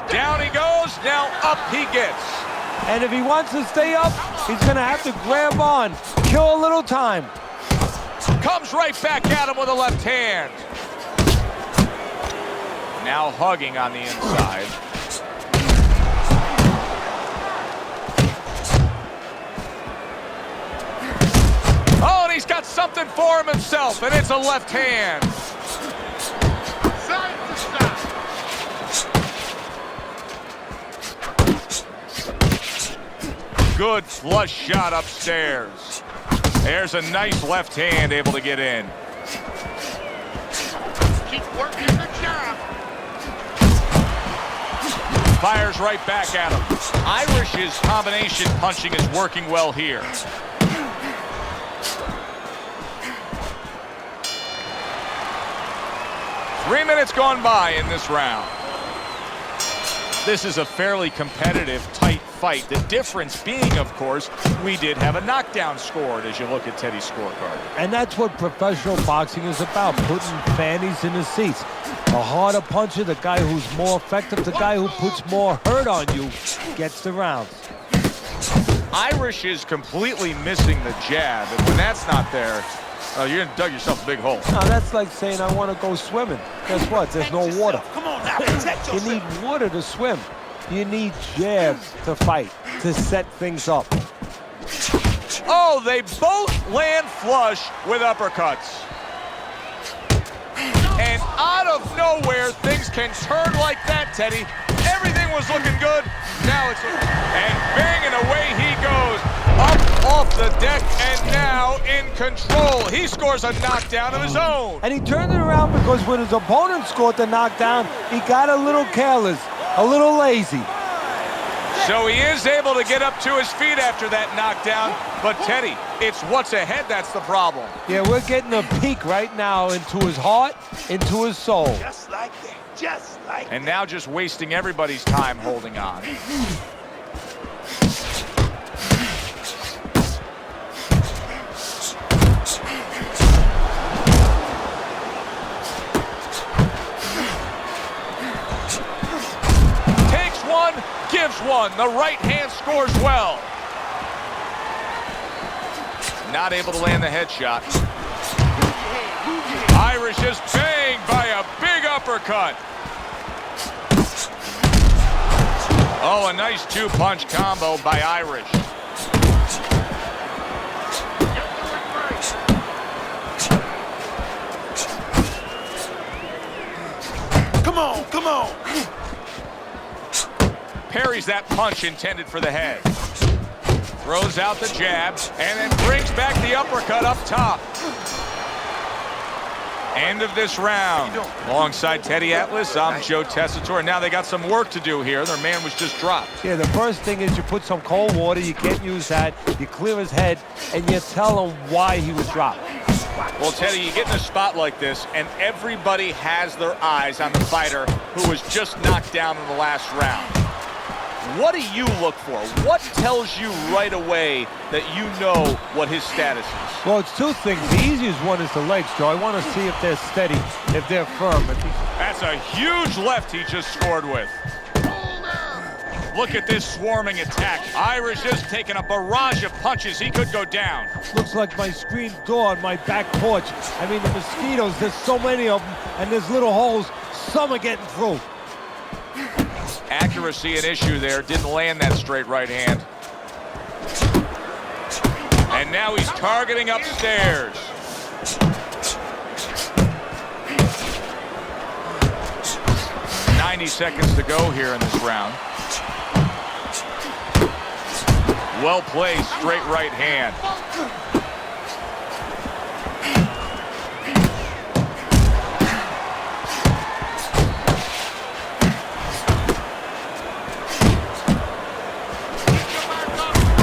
Down he goes, now up he gets. And if he wants to stay up, he's going to have to grab on, kill a little time. Comes right back at him with a left hand. Now hugging on the inside. Oh, and he's got something for him himself, and it's a left hand. Side to side. Good flush shot upstairs. There's a nice left hand able to get in. Keep working the job. Fires right back at him. Irish's combination punching is working well here. Three minutes gone by in this round. This is a fairly competitive, tight fight. The difference being, of course, we did have a knockdown scored as you look at Teddy's scorecard. And that's what professional boxing is about, putting fannies in the seats. The harder puncher, the guy who's more effective, the guy who puts more hurt on you, gets the rounds. Irish is completely missing the jab, and when that's not there, you're gonna dug yourself a big hole. Now, that's like saying I want to go swimming. Guess what? There's no water. Come on now, protect You yourself. need water to swim. You need jabs to fight, to set things up. Oh, they both land flush with uppercuts. And out of nowhere, things can turn like that, Teddy. Everything was looking good. Now it's... And banging away he goes. Up off the deck and now in control. He scores a knockdown of his own. And he turned it around because when his opponent scored the knockdown, he got a little careless, a little lazy. So he is able to get up to his feet after that knockdown. But Teddy, it's what's ahead that's the problem. Yeah, we're getting a peek right now into his heart, into his soul. Just like that. Just like that. And now just wasting everybody's time holding on. Takes one, gives one. The right hand scores well. Not able to land the headshot. Irish is banged by a big uppercut. Oh, a nice two-punch combo by Irish. Come on, come on. Parries that punch intended for the head. Throws out the jabs and then brings back the uppercut up top. End of this round. Alongside Teddy Atlas, I'm Joe Tessitore. Now they got some work to do here. Their man was just dropped. Yeah, the first thing is you put some cold water, you can't use that, you clear his head, and you tell him why he was dropped. Well, Teddy, you get in a spot like this, and everybody has their eyes on the fighter who was just knocked down in the last round. What do you look for? What tells you right away that you know what his status is? Well, it's two things. The easiest one is the legs, Joe. I want to see if they're steady, if they're firm. That's a huge left he just scored with. Look at this swarming attack. Irish just taking a barrage of punches. He could go down. Looks like my screen door on my back porch. I mean, the mosquitoes, there's so many of them, and there's little holes. Some are getting through. Accuracy an issue there. Didn't land that straight right hand. And now he's targeting upstairs. "90 seconds to go here in this round. Well played, straight right hand.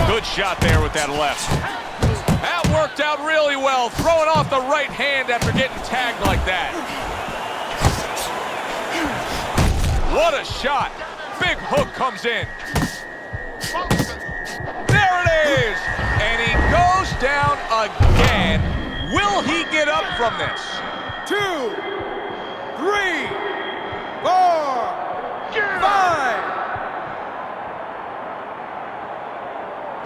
Good shot there with that left. That worked out really well, throwing off the right hand after getting tagged like that. What a shot. Big hook comes in. There it is! And he goes down again. Will he get up from this? 2, 3, 4, 5.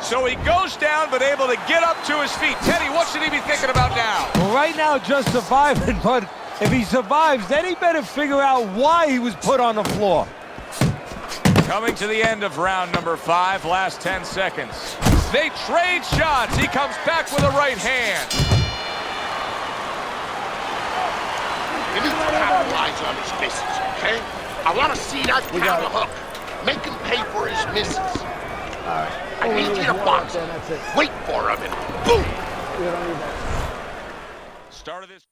So he goes down, but able to get up to his feet. Teddy, what should he be thinking about now? Well, right now, just surviving, but if he survives, then he better figure out why he was put on the floor. Coming to the end of round number 5, last 10 seconds. They trade shots. He comes back with a right hand. You need to capitalize on his misses, okay? I want to see that counter hook. Make him pay for his misses. All right. I need you to box him. That's it. Wait for him and boom! We don't need that. Start of this.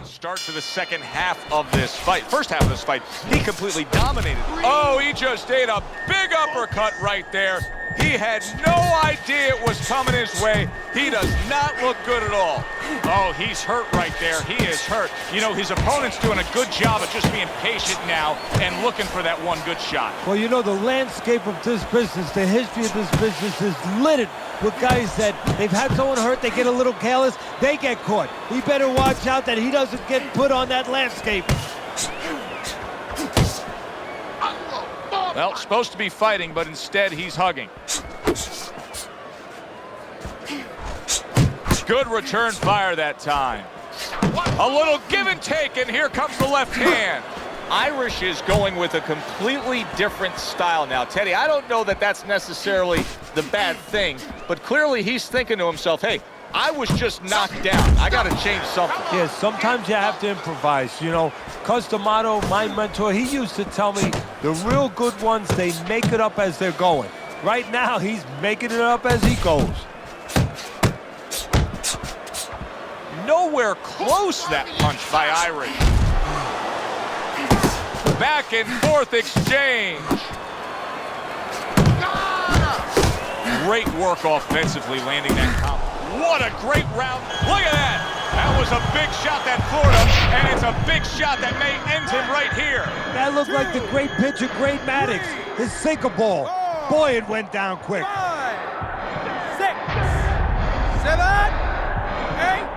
Start to the second half of this fight. First half of this fight, he completely dominated. Oh, he just ate a big uppercut right there. He had no idea it was coming his way. He does not look good at all. Oh, he's hurt right there. He is hurt. You know, his opponent's doing a good job of just being patient now and looking for that one good shot. Well, you know, the landscape of this business, the history of this business is littered with guys that they've had someone hurt, they get a little careless, they get caught. He better watch out that he doesn't get put on that landscape. Well, supposed to be fighting, but instead he's hugging. Good return fire that time. A little give and take, and here comes the left hand. Irish is going with a completely different style now. Teddy, I don't know that that's necessarily the bad thing, but clearly he's thinking to himself, hey, I was just knocked down. I got to change something. Yeah, sometimes you have to improvise. You know, Customato, my mentor, he used to tell me the real good ones, they make it up as they're going. Right now, he's making it up as he goes. Nowhere close that punch by Irish. Back and forth exchange. Great work offensively landing that combo. What a great round. Look at that. That was a big shot that floored him, and it's a big shot that may end him right here. That looked like the great pitcher, Great Maddox, his sinker ball. Boy, it went down quick. 5, 6, 7, 8.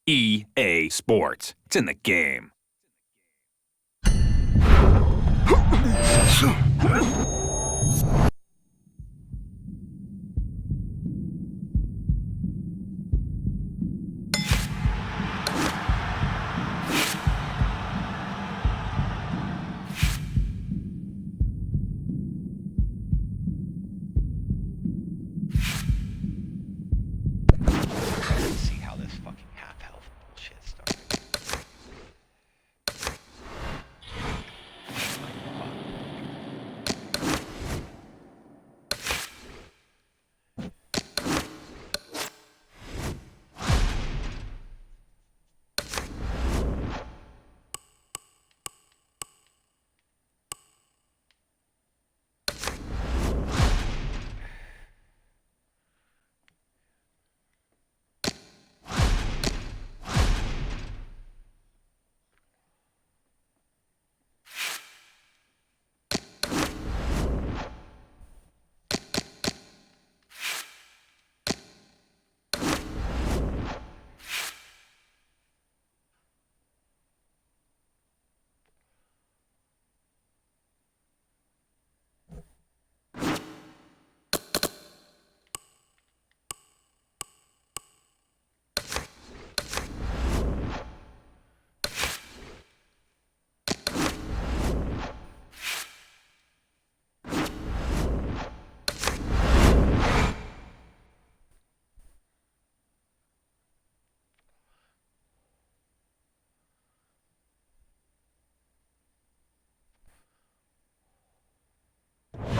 EA Sports. It's in the game. See how this fucking half-health bullshit started.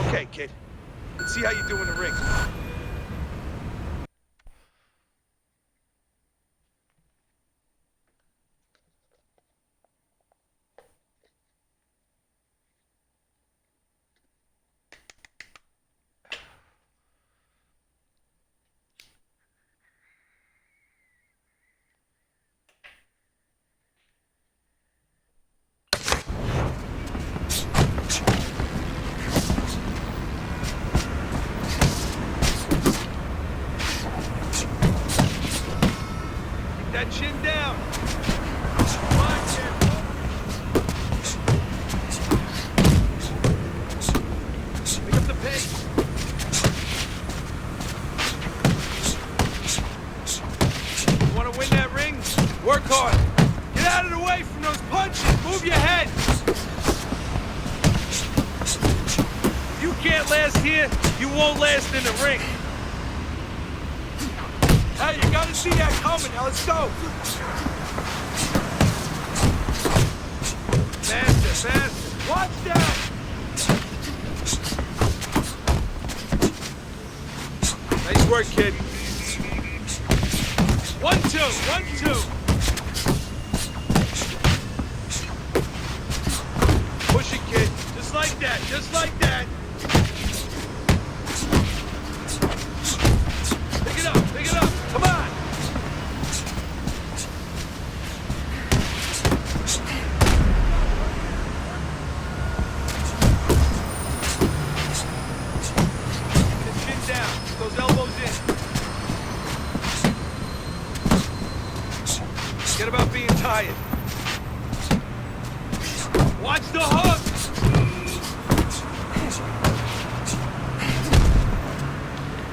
Okay, kid. Let's see how you do in the ring. That chin down. Come on, kid. Pick up the pace. You want to win here, you won't last in the ring. Hey, you gotta see that coming. Now let's go. Faster, faster. Watch that. Nice work, kid. 1-2, 1-2. Push it, kid. Just like that, just like that. Pick it up, pick it up. Come on. Get the chin down. Get those elbows in. Forget about being tired. Watch the hook!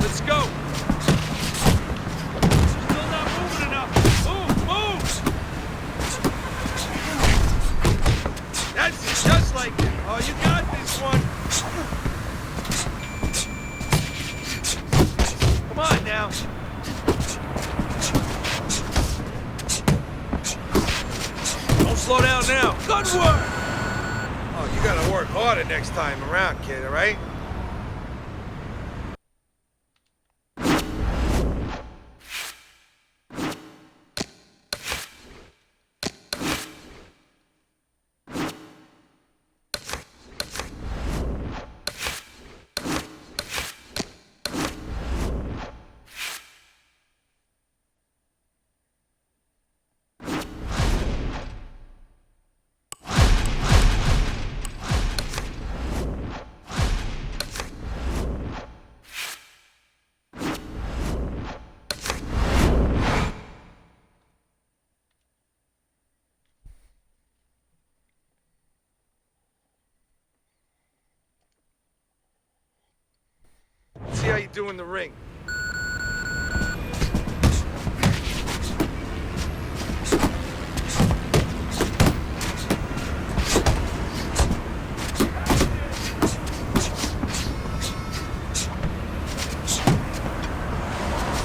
Let's go! Still not moving enough. Move, move! That's it, just like it. Oh, you got this one. Come on now. Don't slow down now. Good work! Oh, you gotta work harder next time around, kid, all right? See how you do in the ring.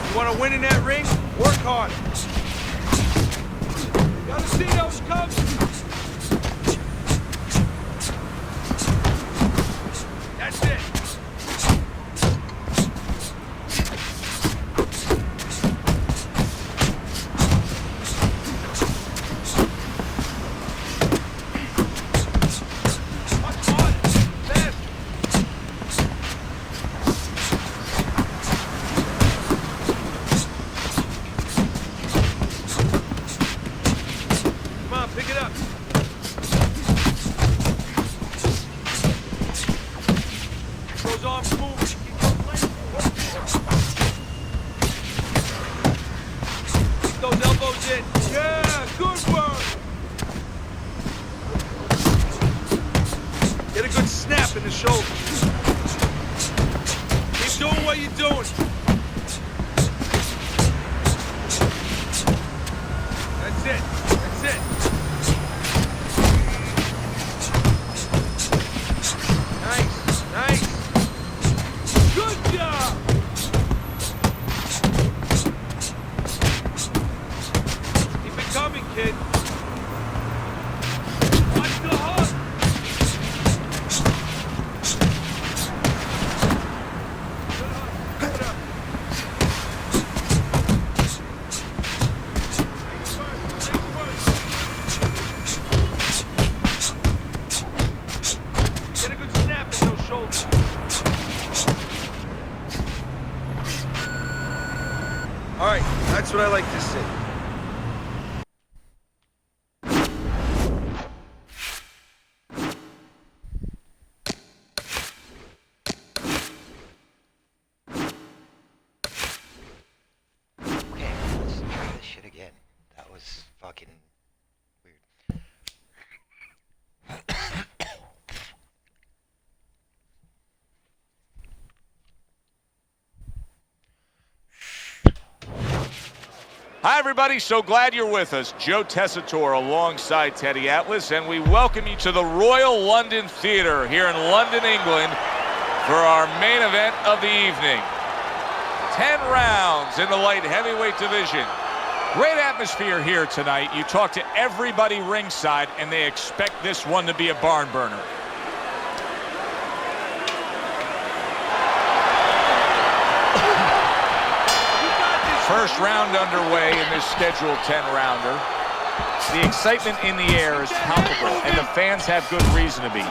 You want to win in that ring? Work hard. Gotta see those coming. That's it. Pick it up. Those arms moving. Keep those elbows in. Yeah, good work. Get a good snap in the shoulder. Keep doing what you're doing. That's it. That's it. Nice. Good job. Keep it coming, kid. Watch the hook. Good up. Get a good snap in those shoulders. All right, that's what I like to see. Okay, let's try this shit again. That was fucking weird. Hi, everybody. So glad you're with us. Joe Tessitore alongside Teddy Atlas, and we welcome you to the Royal London Theatre here in London, England, for our main event of the evening. 10 rounds in the light heavyweight division. Great atmosphere here tonight. You talk to everybody ringside, and they expect this one to be a barn burner. First round underway in this scheduled 10-rounder. The excitement in the air is palpable, and the fans have good reason to be.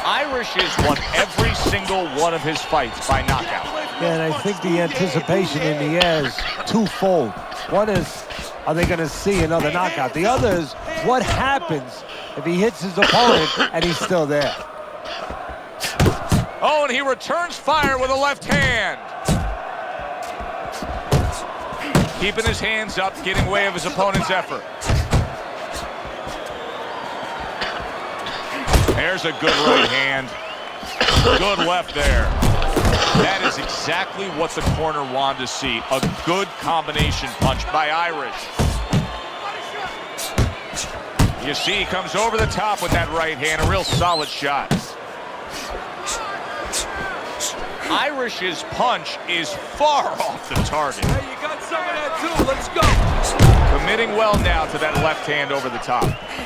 Irish has won every single one of his fights by knockout. Yeah, and I think the anticipation in the air is twofold. One is, are they going to see another knockout? The other is, what happens if he hits his opponent and he's still there? Oh, and he returns fire with a left hand. Keeping his hands up, getting way of his opponent's effort. There's a good right hand. Good left there. That is exactly what the corner wanted to see. A good combination punch by Irish. You see, he comes over the top with that right hand. A real solid shot. Irish's punch is far off the target. Hey, you got some of that too. Let's go. Committing well now to that left hand over the top.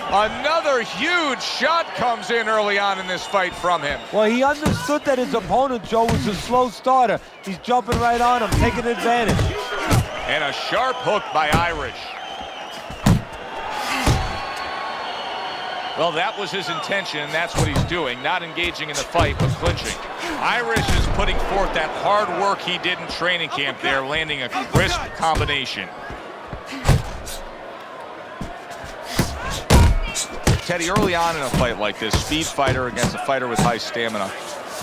Another huge shot comes in early on in this fight from him. Well, he understood that his opponent, Joe, was a slow starter. He's jumping right on him, taking advantage. And a sharp hook by Irish. Well, that was his intention, and that's what he's doing. Not engaging in the fight, but clinching. Irish is putting forth that hard work he did in training camp there, landing a crisp combination. Teddy, early on in a fight like this, speed fighter against a fighter with high stamina,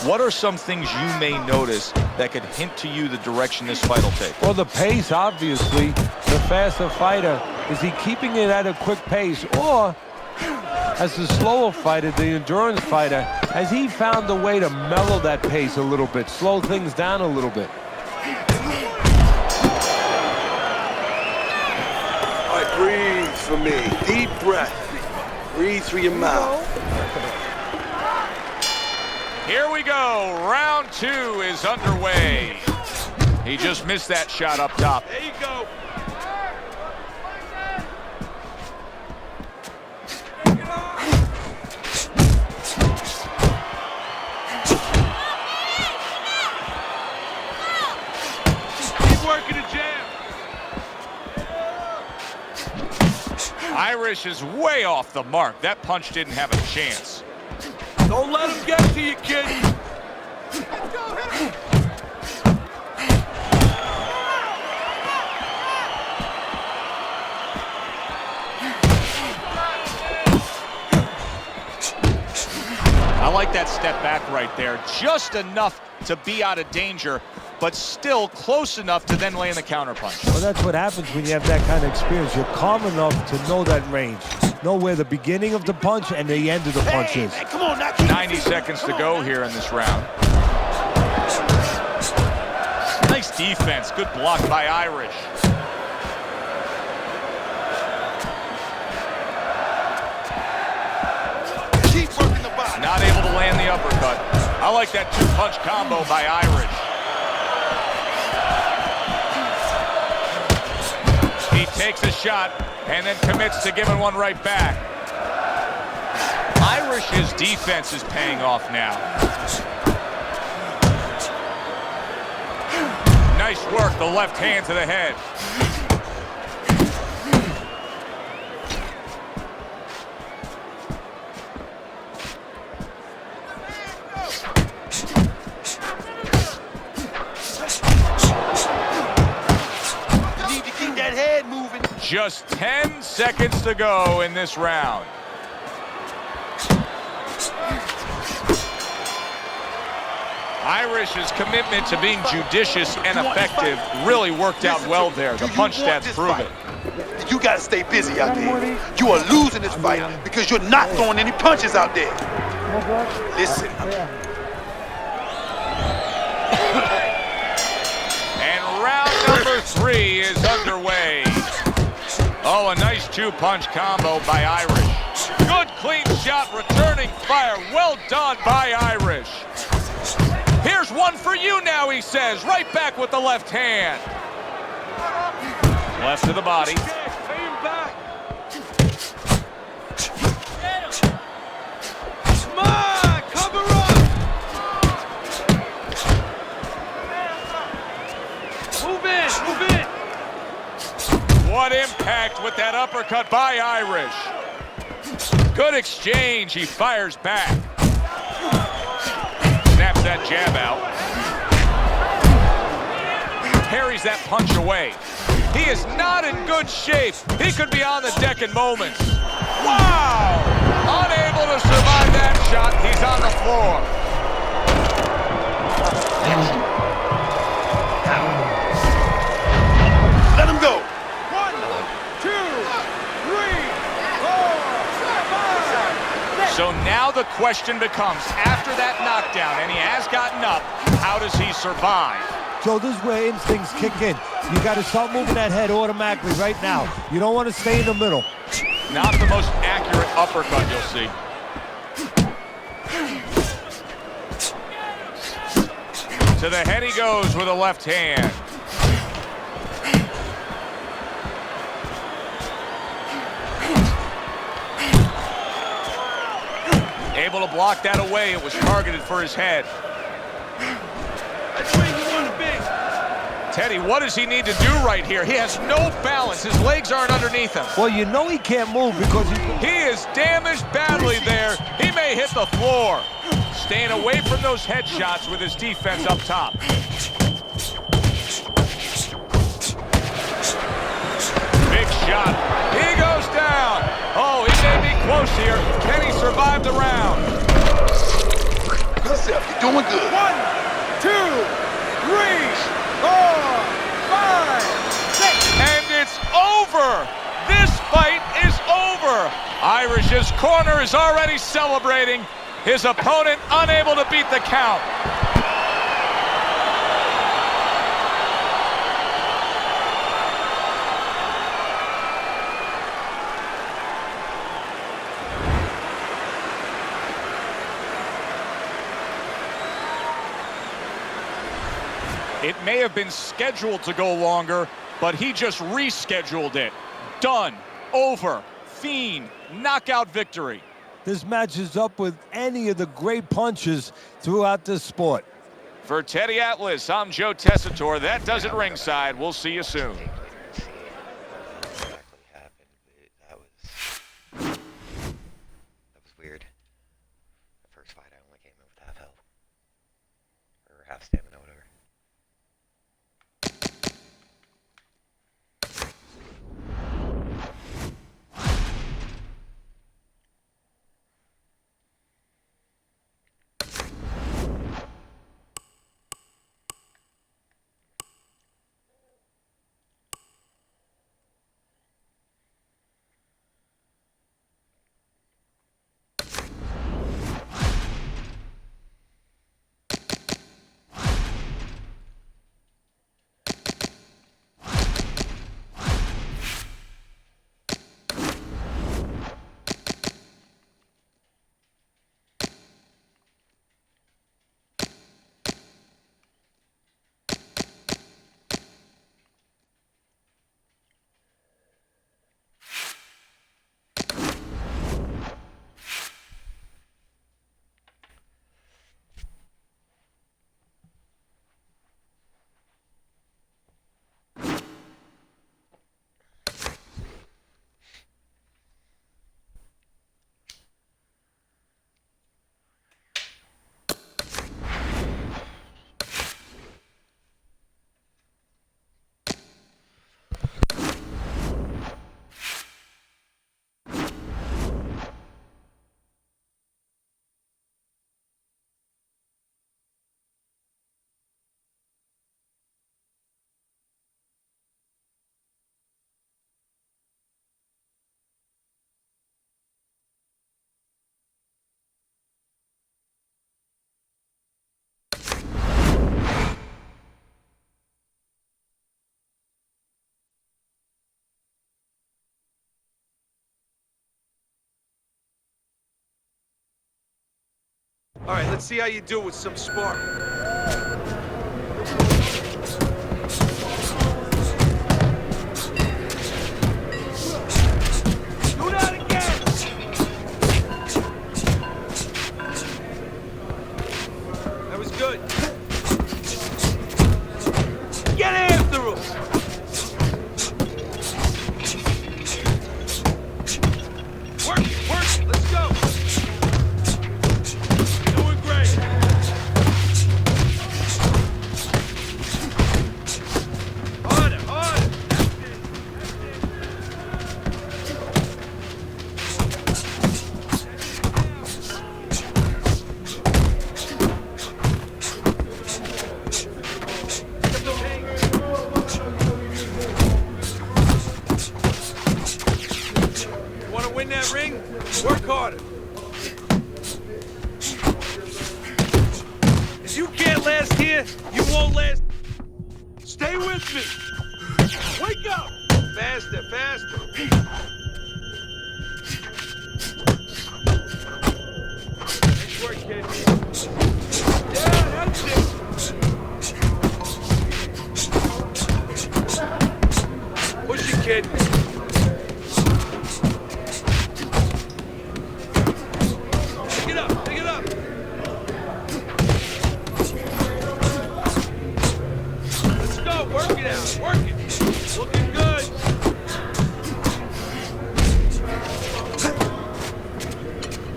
what are some things you may notice that could hint to you the direction this fight will take? Well, the pace, obviously. The faster fighter, is he keeping it at a quick pace? Or, as the slower fighter, the endurance fighter, has he found a way to mellow that pace a little bit, slow things down a little bit? All right, breathe for me. Deep breath. Breathe through your mouth. Here we go. Round 2 is underway. He just missed that shot up top. There you go. Keep working the jab. Irish is way off the mark. That punch didn't have a chance. Don't let him get to you, kid. I like that step back right there. Just enough to be out of danger, but still close enough to then land the counterpunch. Well, that's what happens when you have that kind of experience. You're calm enough to know that range. Know where the beginning of the punch and the end of the punch is. Hey, come on, now. 90 seconds to go here in this round. Nice defense. Good block by Irish. Keep working the body. Not able to land the uppercut. I like that two-punch combo by Irish. He takes a shot and then commits to giving one right back. Irish's defense is paying off now. Nice work, the left hand to the head. You need to keep that head moving. Just 10 seconds to go in this round. Irish's commitment to being judicious and effective really worked out well there. The punch stats prove it. You gotta stay busy out there. You are losing this fight because you're not throwing any punches out there. Listen. And round number 3 is underway. Oh, a nice two-punch combo by Irish. Good clean shot, returning fire. Well done by Irish. He Here's one for you now, he says. Right back with the left hand. Left to the body. Come on, cover up. Move in. What impact with that uppercut by Irish. Good exchange. He fires back. Snaps that jab out. Parries that punch away. He is not in good shape. He could be on the deck in moments. Wow! Unable to survive that shot. He's on the floor. Let him go. 1, 2, 3, 4, 5. So now the question becomes, after that knockdown, and he has gotten up, how does he survive? Joe, this is where instincts kick in. You got to start moving that head automatically right now. You don't want to stay in the middle. Not the most accurate uppercut you'll see. To the head he goes with a left hand. Able to block that away. It was targeted for his head. Teddy, what does he need to do right here? He has no balance. His legs aren't underneath him. Well, you know he can't move because He is damaged badly there. He may hit the floor. Staying away from those headshots with his defense up top. Big shot. He goes down. Oh, he may be close here. Can he survive the round? Good yourself. You're doing good. 1, 2, 3, 4, 5, 6. And it's over. This fight is over. Irish's corner is already celebrating. His opponent unable to beat the count. It may have been scheduled to go longer, but he just rescheduled it. Done. Over. Fiend. Knockout victory. this matches up with any of the great punches throughout this sport. For Teddy Atlas, I'm Joe Tessitore. That does it ringside. We'll see you soon. That was weird. The first fight I only came in with half health. Or half stamina, whatever. All right, let's see how you do with some sparring. Work it, let's go. Doing great. Harder, harder. Want to win that ring? Work harder. If you can't last here, you won't last. Stay with me. Wake up. Faster, faster. Nice work, kid. Yeah, that's it. Push it, kid. Pick it up, pick it up. Let's go, work it out, work it. Looking good.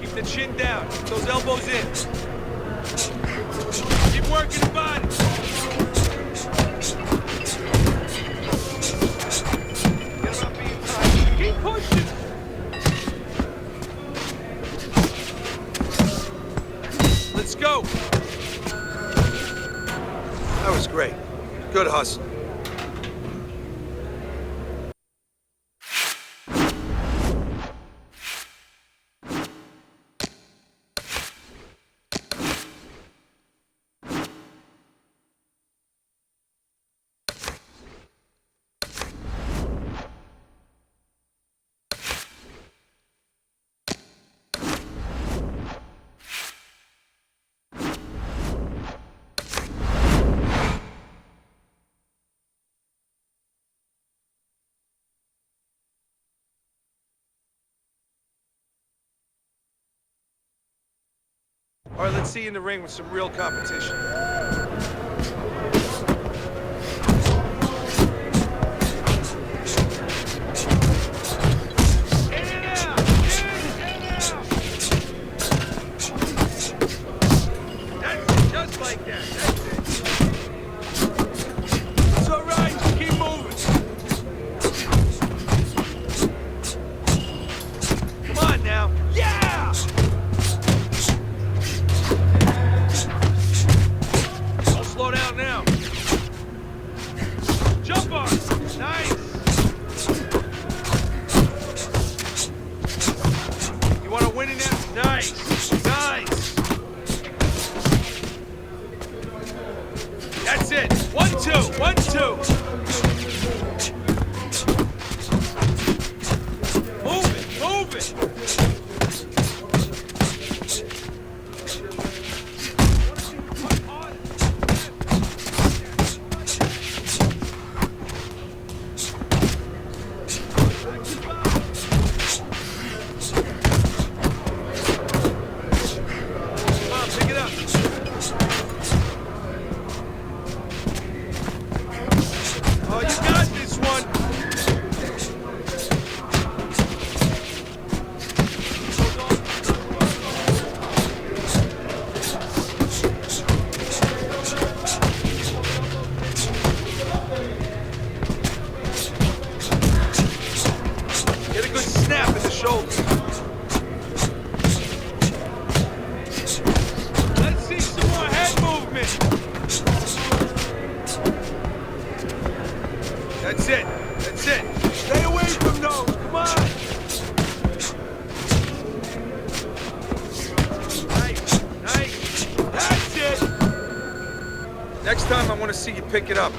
Keep the chin down, keep those elbows in. Keep working the body. Get him up being tight. Keep pushing. Let's go. That was great. Good hustle. All right, let's see you in the ring with some real competition. In and out! In and out! That's it, just like that. That's it. It's all right, just keep moving. Come on now. Yeah! Slow down now. Jump on. Nice. You want to win in that? Nice. Nice. That's it. 1-2. 1-2. Move it. Move it. That's it. That's it. Stay away from those. Come on. Nice. Nice. That's it. Next time, I want to see you pick it up.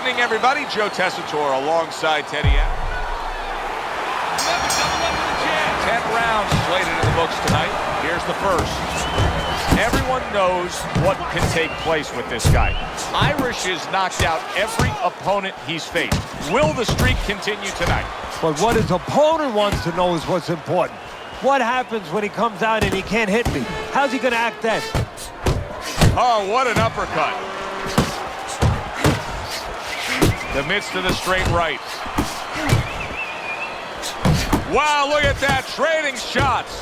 evening, everybody. Joe Tessitore alongside Teddy Atlas. 10 rounds slated in the books tonight. Here's the first. Everyone knows what can take place with this guy. Irish has knocked out every opponent he's faced. Will the streak continue tonight? But what his opponent wants to know is what's important. What happens when he comes out and he can't hit me? How's he going to act then? Oh, what an uppercut. The midst of the straight right. Wow, look at that, trading shots.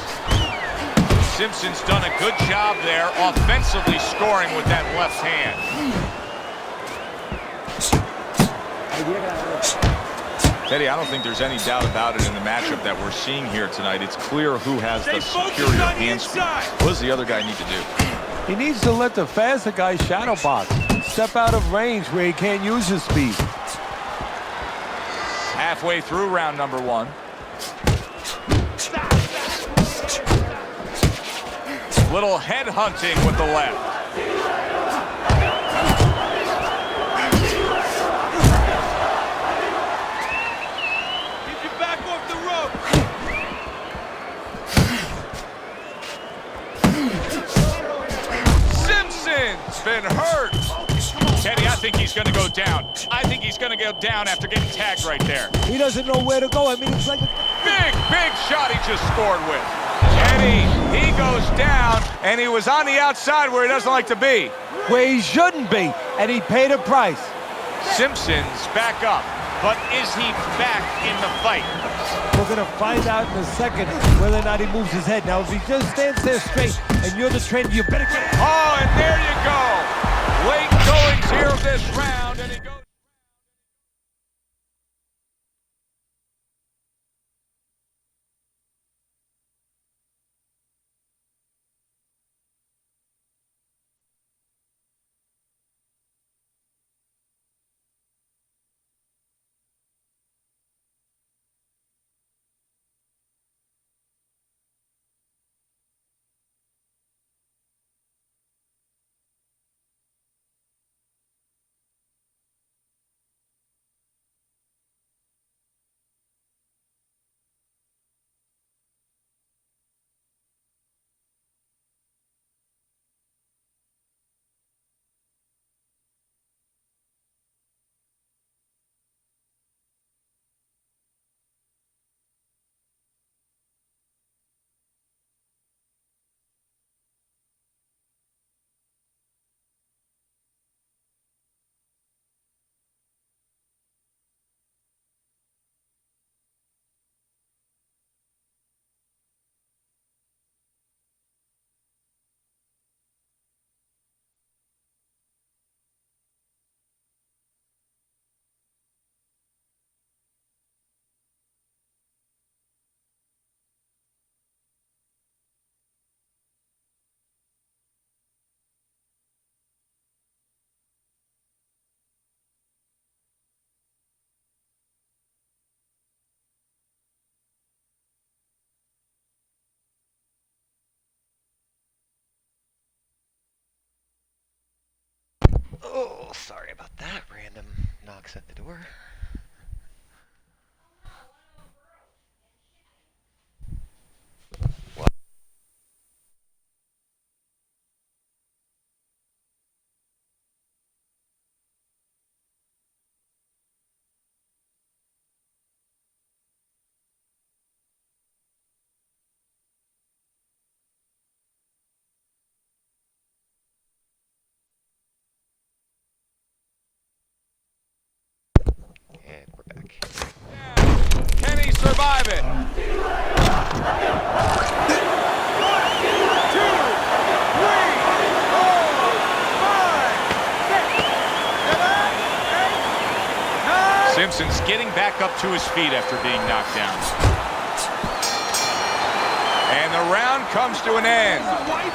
Simpson's done a good job there, offensively scoring with that left hand. Teddy, I don't think there's any doubt about it in the matchup that we're seeing here tonight. It's clear who has the superior hand speed. What does the other guy need to do? He needs to let the faster guy shadow box. Step out of range where he can't use his speed. Halfway through round number one. Little head hunting with the left. Keep your back off the rope. Simpson's been hurt. Teddy, I think he's going to go down. I think he's going to go down after getting tagged right there. He doesn't know where to go. I mean, it's like a... Big shot he just scored with. Teddy, he goes down, and he was on the outside where he doesn't like to be. where he shouldn't be, and he paid a price. Simpson's back up, but is he back in the fight? We're going to find out in a second whether or not he moves his head. Now, if he just stands there straight and you're the trainer, you better get it. Oh, and there you go. Late goings here of this round, and he goes. Oh, sorry about that. Random knocks at the door. What? And we're back. Can he survive it? Simpson's getting back up to his feet after being knocked down. And the round comes to an end.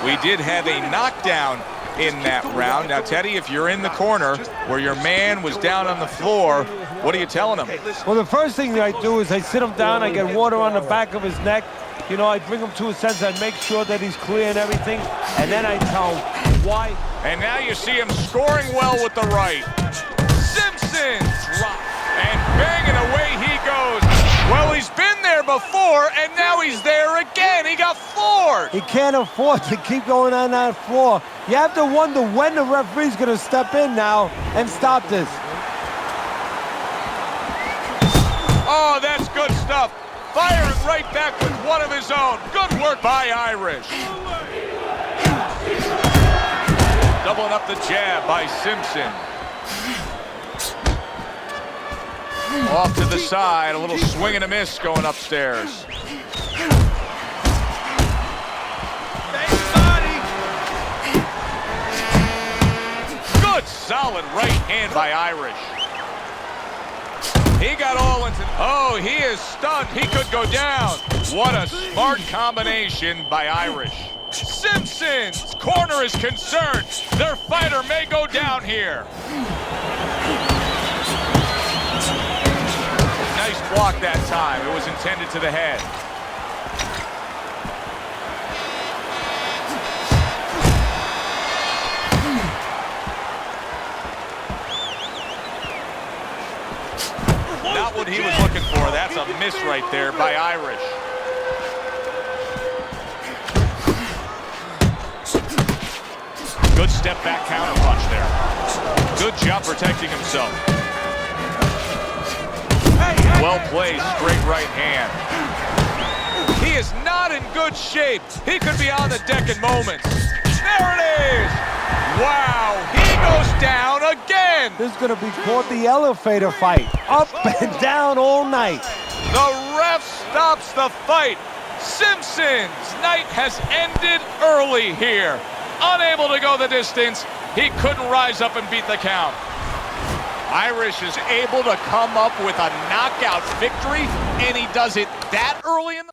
We did have a knockdown in that round. Now, Teddy, if you're in the corner where your man was down on the floor, what are you telling him? Well, the first thing I do is I sit him down, I get water on the back of his neck. You know, I bring him to a sense, I make sure that he's clear and everything, and then I tell him why. And now you see him scoring well with the right. Simpson Simpson drop, and banging away he goes. Well, he's been there before, and now he's there again. He got floored. He can't afford to keep going on that floor. You have to wonder when the referee's going to step in now and stop this. Oh, that's good stuff. Firing right back with one of his own. Good work by Irish. Doubling up the jab by Simpson. Off to the side, a little swing and a miss going upstairs. Good solid right hand by Irish. He got all into, oh, he is stunned. He could go down. What a smart combination by Irish. Simpson's corner is concerned. Their fighter may go down here. Nice block that time. It was intended to the head. Not what he was looking for. That's a miss right there by Irish. Good step back counter punch there. Good job protecting himself. Well played, straight right hand. He is not in good shape. He could be on the deck in moments. There it is. Wow, he goes down again. This is going to be called the elevator fight. Up and down all night. The ref stops the fight. Simpson's night has ended early here. Unable to go the distance, he couldn't rise up and beat the count. Irish is able to come up with a knockout victory, and he does it that early in the...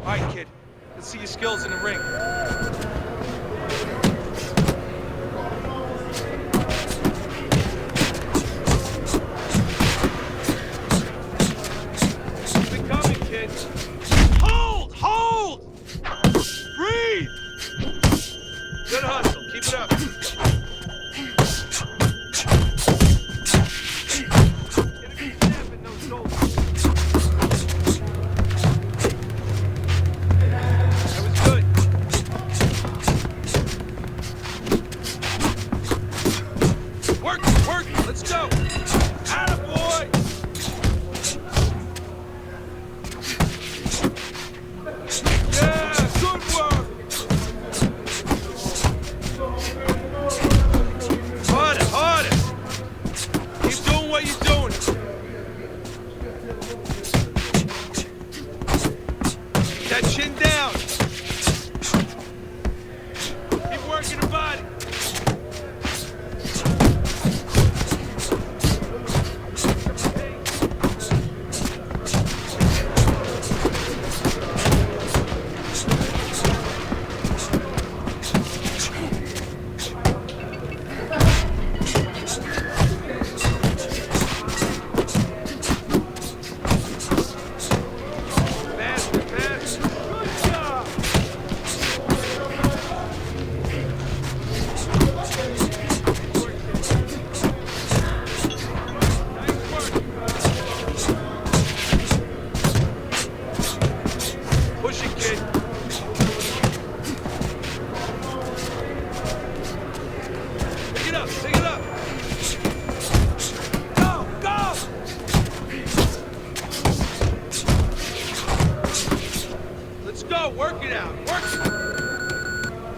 All right, kid. Let's see your skills in the ring. Keep it coming, kid. Hold! Hold! Breathe! Good hustle. Keep it up. Get a good snap in those shoulders. Let's go! Attaboy! Yeah, good work! Harder, harder! Keep doing what you're doing. Keep that chin down. Keep working the body. up, sing it up. Go, go! Let's go, work it out, work it.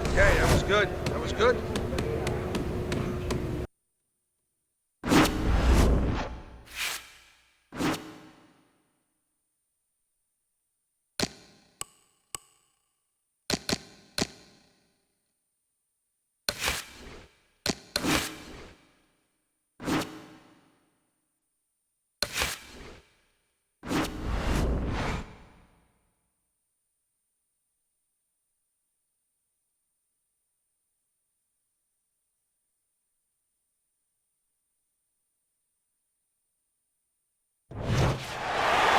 Okay, that was good, that was good.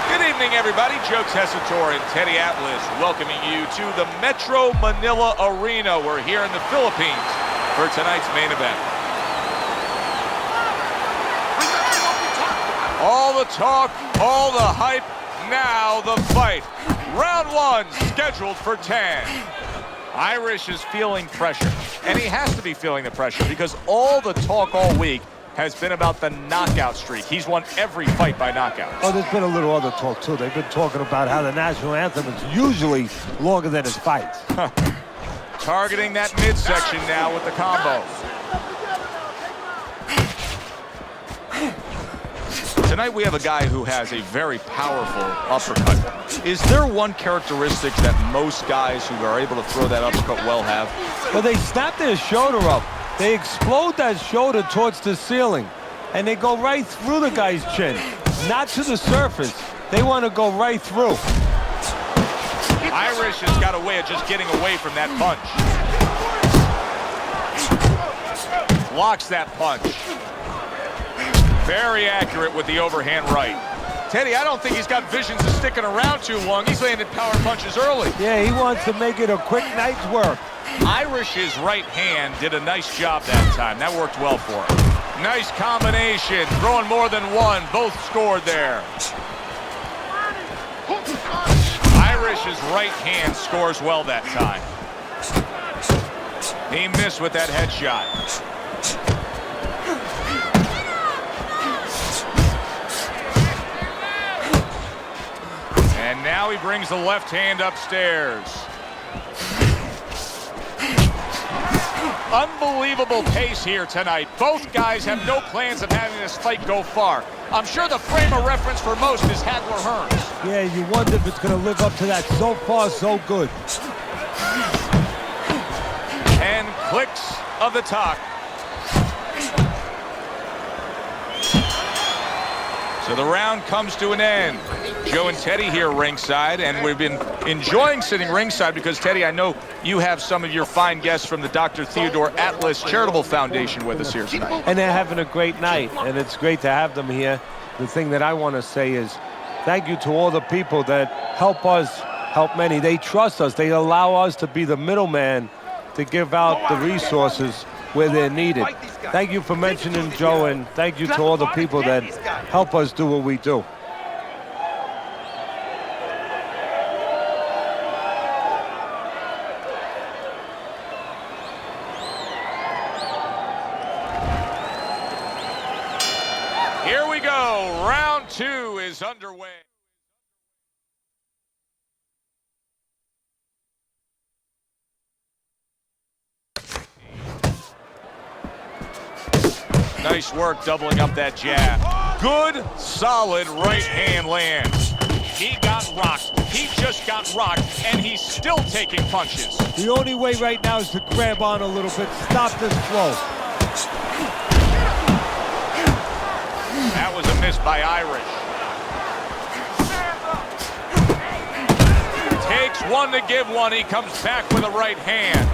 Good evening, everybody. Joe Tessitore and Teddy Atlas welcoming you to the Metro Manila Arena. We're here in the Philippines for tonight's main event. All the talk, all the hype, now the fight. Round one scheduled for 10. Irish is feeling pressure, and he has to be feeling the pressure because all the talk all week has been about the knockout streak. He's won every fight by knockout. Oh, there's been a little other talk, too. They've been talking about how the national anthem is usually longer than his fights. Targeting that midsection now with the combo. Tonight we have a guy who has a very powerful uppercut. Is there one characteristic that most guys who are able to throw that uppercut well have? Well, they snap their shoulder up. They explode that shoulder towards the ceiling, and they go right through the guy's chin, not to the surface. They want to go right through. Irish has got a way of just getting away from that punch. Blocks that punch. Very accurate with the overhand right. Teddy, I don't think he's got visions of sticking around too long. He's landed power punches early. Yeah, he wants to make it a quick night's work. Irish's right hand did a nice job that time. That worked well for him. Nice combination, throwing more than one. Both scored there. Irish's right hand scores well that time. He missed with that headshot. And now he brings the left hand upstairs. Unbelievable pace here tonight. Both guys have no plans of having this fight go far. I'm sure the frame of reference for most is Hagler Hearns. Yeah, you wonder if it's going to live up to that. So far, so good. And clicks of the talk. So the round comes to an end. Joe and Teddy here ringside, and we've been enjoying sitting ringside because, Teddy, I know you have some of your fine guests from the Dr. Theodore Atlas Charitable Foundation with us here tonight. And they're having a great night, and it's great to have them here. The thing that I want to say is thank you to all the people that help us, help many. They trust us. They allow us to be the middleman to give out the resources where they're needed. Thank you for mentioning Joe, and thank you to all the people that help us do what we do. Here we go. Round two is underway. Nice work doubling up that jab. Good, solid right hand lands. He got rocked. He just got rocked, and he's still taking punches. The only way right now is to grab on a little bit, stop this flow. That was a miss by Irish. Takes one to give one. He comes back with a right hand.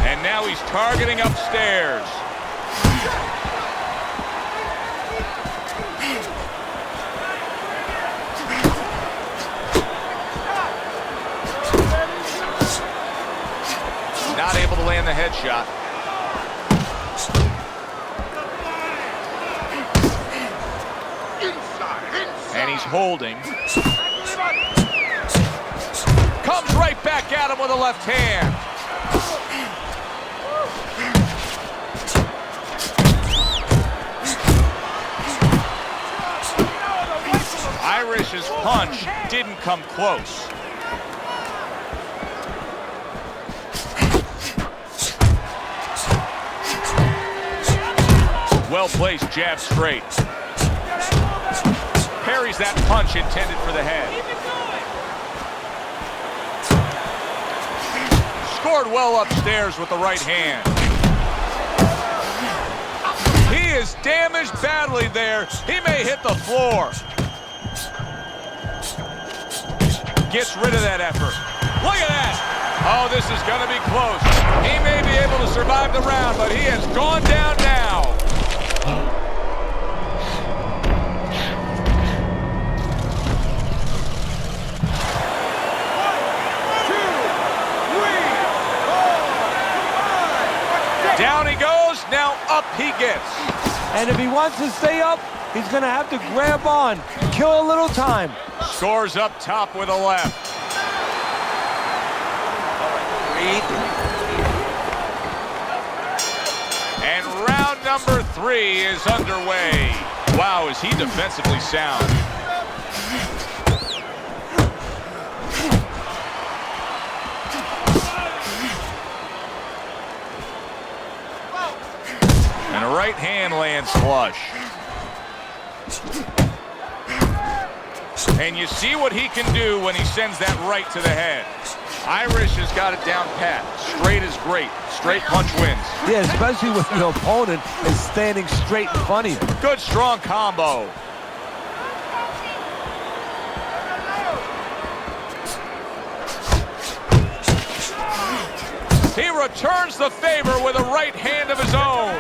And now he's targeting upstairs. Not able to land the headshot. And he's holding. Comes right back at him with a left hand. Irish's punch didn't come close. Well-placed jab straight. Parries that punch intended for the head. Scored well upstairs with the right hand. He is damaged badly there. He may hit the floor. Gets rid of that effort. Look at that. Oh, this is going to be close. He may be able to survive the round, but he has gone down now. Down he goes, now up he gets. And if he wants to stay up, he's going to have to grab on, kill a little time. Scores up top with a left. And round number 3 is underway. Wow, is he defensively sound. And a right hand lands flush. And you see what he can do when he sends that right to the head. Irish has got it down pat. Straight is great. Straight punch wins. Yeah, especially when the opponent is standing straight in front of you. Good strong combo. He returns the favor with a right hand of his own.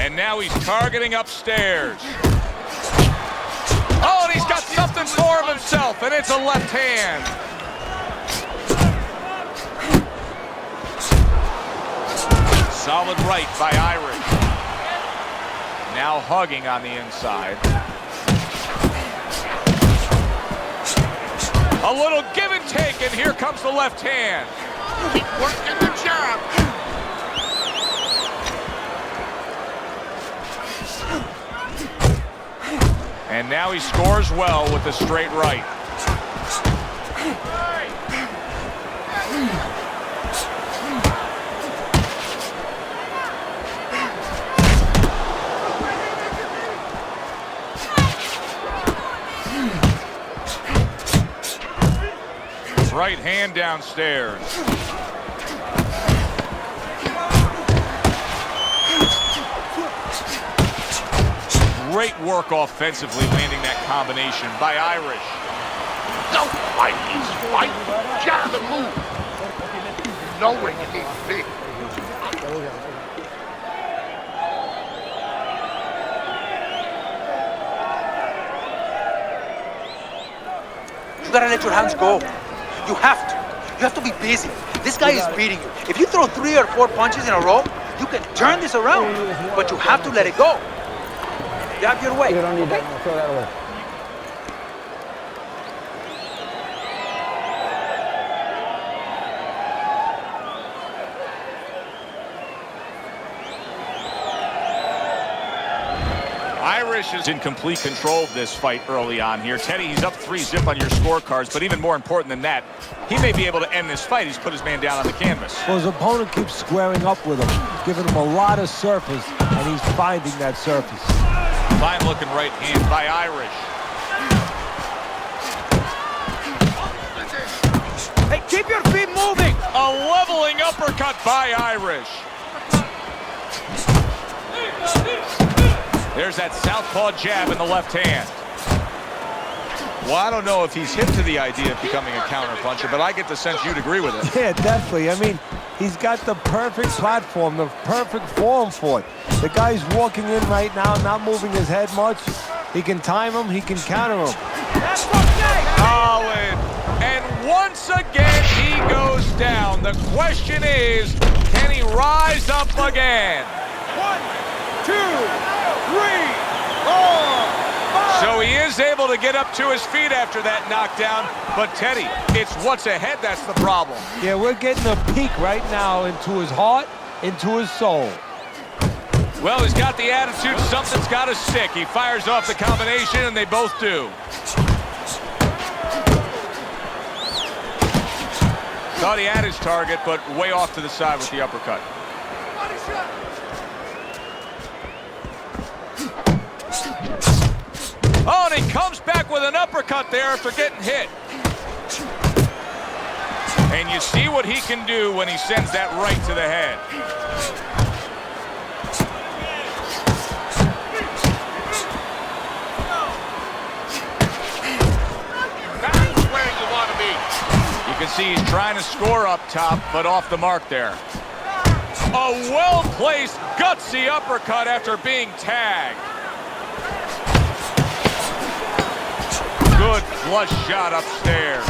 And now he's targeting upstairs. Oh, and he's got something for himself, and it's a left hand. Solid right by Irish. Now hugging on the inside. A little give and take, and here comes the left hand. Keep working the jab. And now he scores well with the straight right. Right hand downstairs. Great work offensively, landing that combination by Irish. Don't fight, he's fight. Jab and move. Know where you need to be. You gotta let your hands go. You have to. You have to be busy. This guy is beating you. If you throw 3 or 4 punches in a row, you can turn this around. But you have to let it go. You have your way. You don't need that. No, throw that away. Irish is in complete control of this fight early on here. Teddy, he's up 3-0 on your scorecards, but even more important than that, he may be able to end this fight. He's put his man down on the canvas. Well, his opponent keeps squaring up with him, giving him a lot of surface, and he's finding that surface. Fine looking right hand by Irish. Hey, keep your feet moving. A leveling uppercut by Irish. There's that southpaw jab in the left hand. Well, I don't know if he's hip to the idea of becoming a counterpuncher, but I get the sense you'd agree with it. Yeah, definitely. I mean, he's got the perfect platform, the perfect form for it. The guy's walking in right now, not moving his head much. He can time him, he can counter him. Solid. And once again, he goes down. The question is, can he rise up again? 1, 2, 3, 4, 5. So he is able to get up to his feet after that knockdown. But Teddy, it's what's ahead that's the problem. Yeah, we're getting a peek right now into his heart, into his soul. Well, he's got the attitude, something's got to stick. He fires off the combination, and they both do. Thought he had his target, but way off to the side with the uppercut. Oh, and he comes back with an uppercut there after getting hit. And you see what he can do when he sends that right to the head. That's where you want to be. You can see he's trying to score up top, but off the mark there. A well-placed, gutsy uppercut after being tagged. Good flush shot upstairs.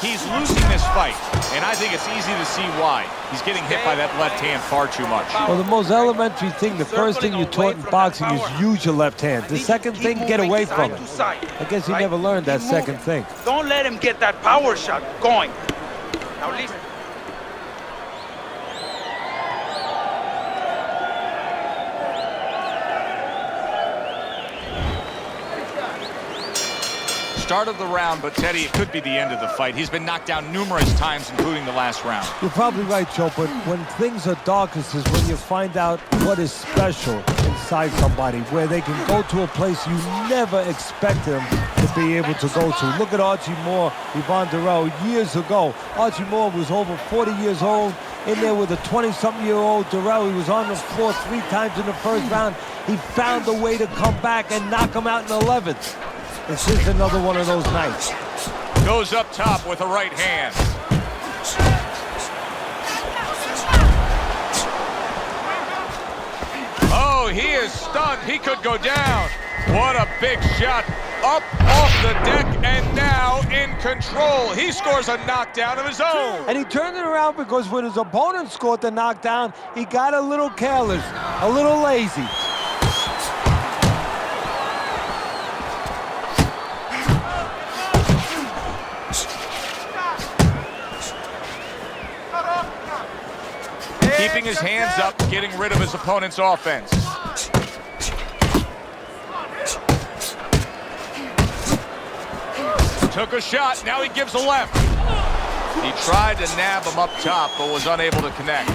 He's losing this fight, and I think it's easy to see why. He's getting hit by that left hand far too much. Well, the most elementary thing, the first thing you're taught in boxing is use your left hand. The second thing, get away from it. I guess he never learned that second thing. Don't let him get that power shot going. Now listen. Start of the round, but Teddy, it could be the end of the fight. He's been knocked down numerous times, including the last round. You're probably right, Joe, but when things are darkest is when you find out what is special inside somebody, where they can go to a place you never expected them to be able to go to. Look at Archie Moore, Yvonne Durrell, years ago. Archie Moore was over 40 years old, in there with a 20-something-year-old Durrell. He was on the floor 3 times in the first round. He found a way to come back and knock him out in the 11th. This is another one of those nights. Goes up top with a right hand. Oh, he is stunned. He could go down. What a big shot. Up off the deck and now in control. He scores a knockdown of his own. And he turned it around because when his opponent scored the knockdown, he got a little careless, a little lazy. Keeping his hands up, getting rid of his opponent's offense. Took a shot, now he gives a left. He tried to nab him up top, but was unable to connect.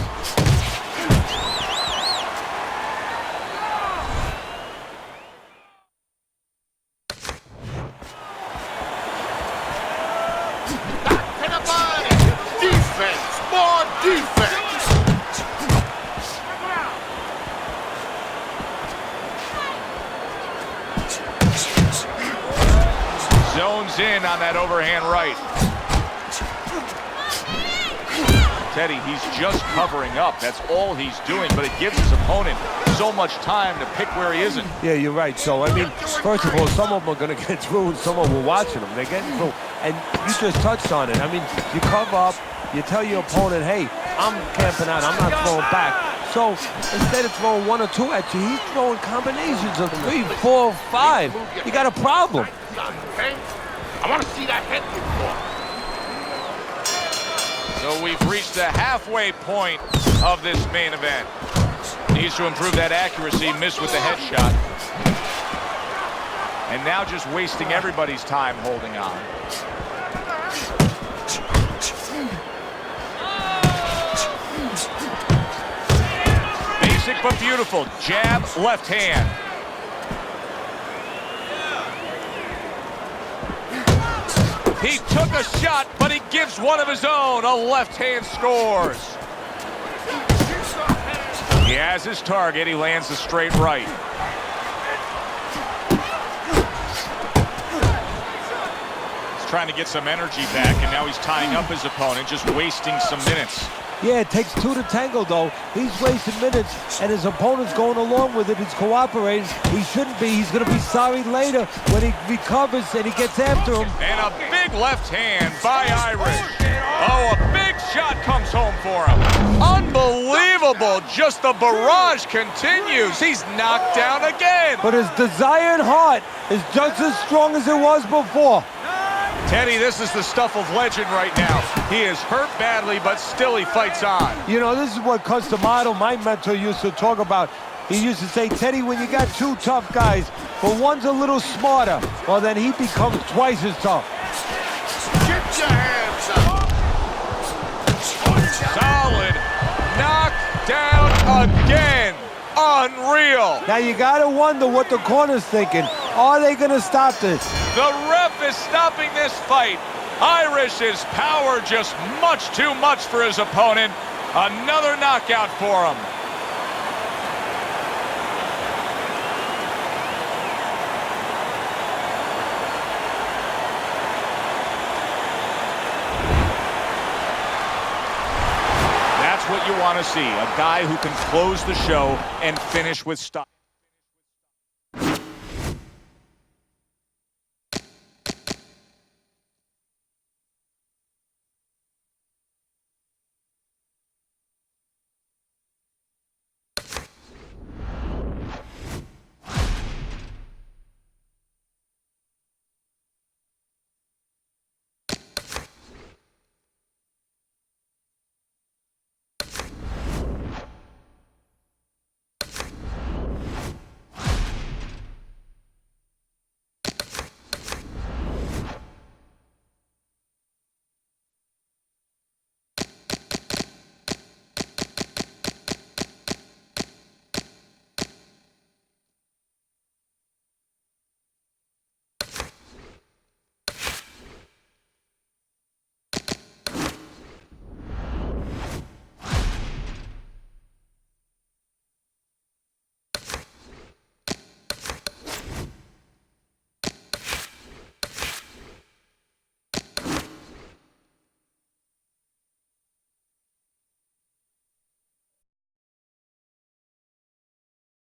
Back to the body. Defense. More defense. Zones in on that overhand right. Teddy, he's just covering up. That's all he's doing, but it gives his opponent so much time to pick where he isn't. Yeah, you're right. So, I mean, first of all, some of them are going to get through and some of them are watching them. They're getting through. And you just touched on it. I mean, you cover up, you tell your opponent, hey, I'm camping out, I'm not throwing back. So instead of throwing 1 or 2 at you, he's throwing combinations of 3, 4, 5. You got a problem. Okay? I want to see that head before. So we've reached the halfway point of this main event. Needs to improve that accuracy, missed with the headshot. And now just wasting everybody's time holding on. Basic but beautiful. Jab, left hand. He took a shot, but he gives one of his own. A left hand scores. He has his target. He lands a straight right. He's trying to get some energy back, and now he's tying up his opponent, just wasting some minutes. Yeah, it takes 2 to tango, though. He's wasting minutes, and his opponent's going along with it. He's cooperating. He shouldn't be. He's going to be sorry later when he recovers and he gets after him. And a big left hand by Irish. Oh, a big shot comes home for him. Unbelievable. Unbelievable. Just the barrage continues. He's knocked down again. But his desire and heart is just as strong as it was before. Teddy, this is the stuff of legend right now. He is hurt badly, but still he fights on. You know, this is what Customato, my mentor, used to talk about. He used to say, Teddy, when you got two tough guys, but one's a little smarter, well, then he becomes twice as tough. Get your hands up. Solid. Knocked down again. Unreal. Now you gotta wonder what the corner's thinking. Are they gonna stop this? The ref is stopping this fight. Irish's power just much too much for his opponent. Another knockout for him. That's what you want to see, a guy who can close the show and finish with style.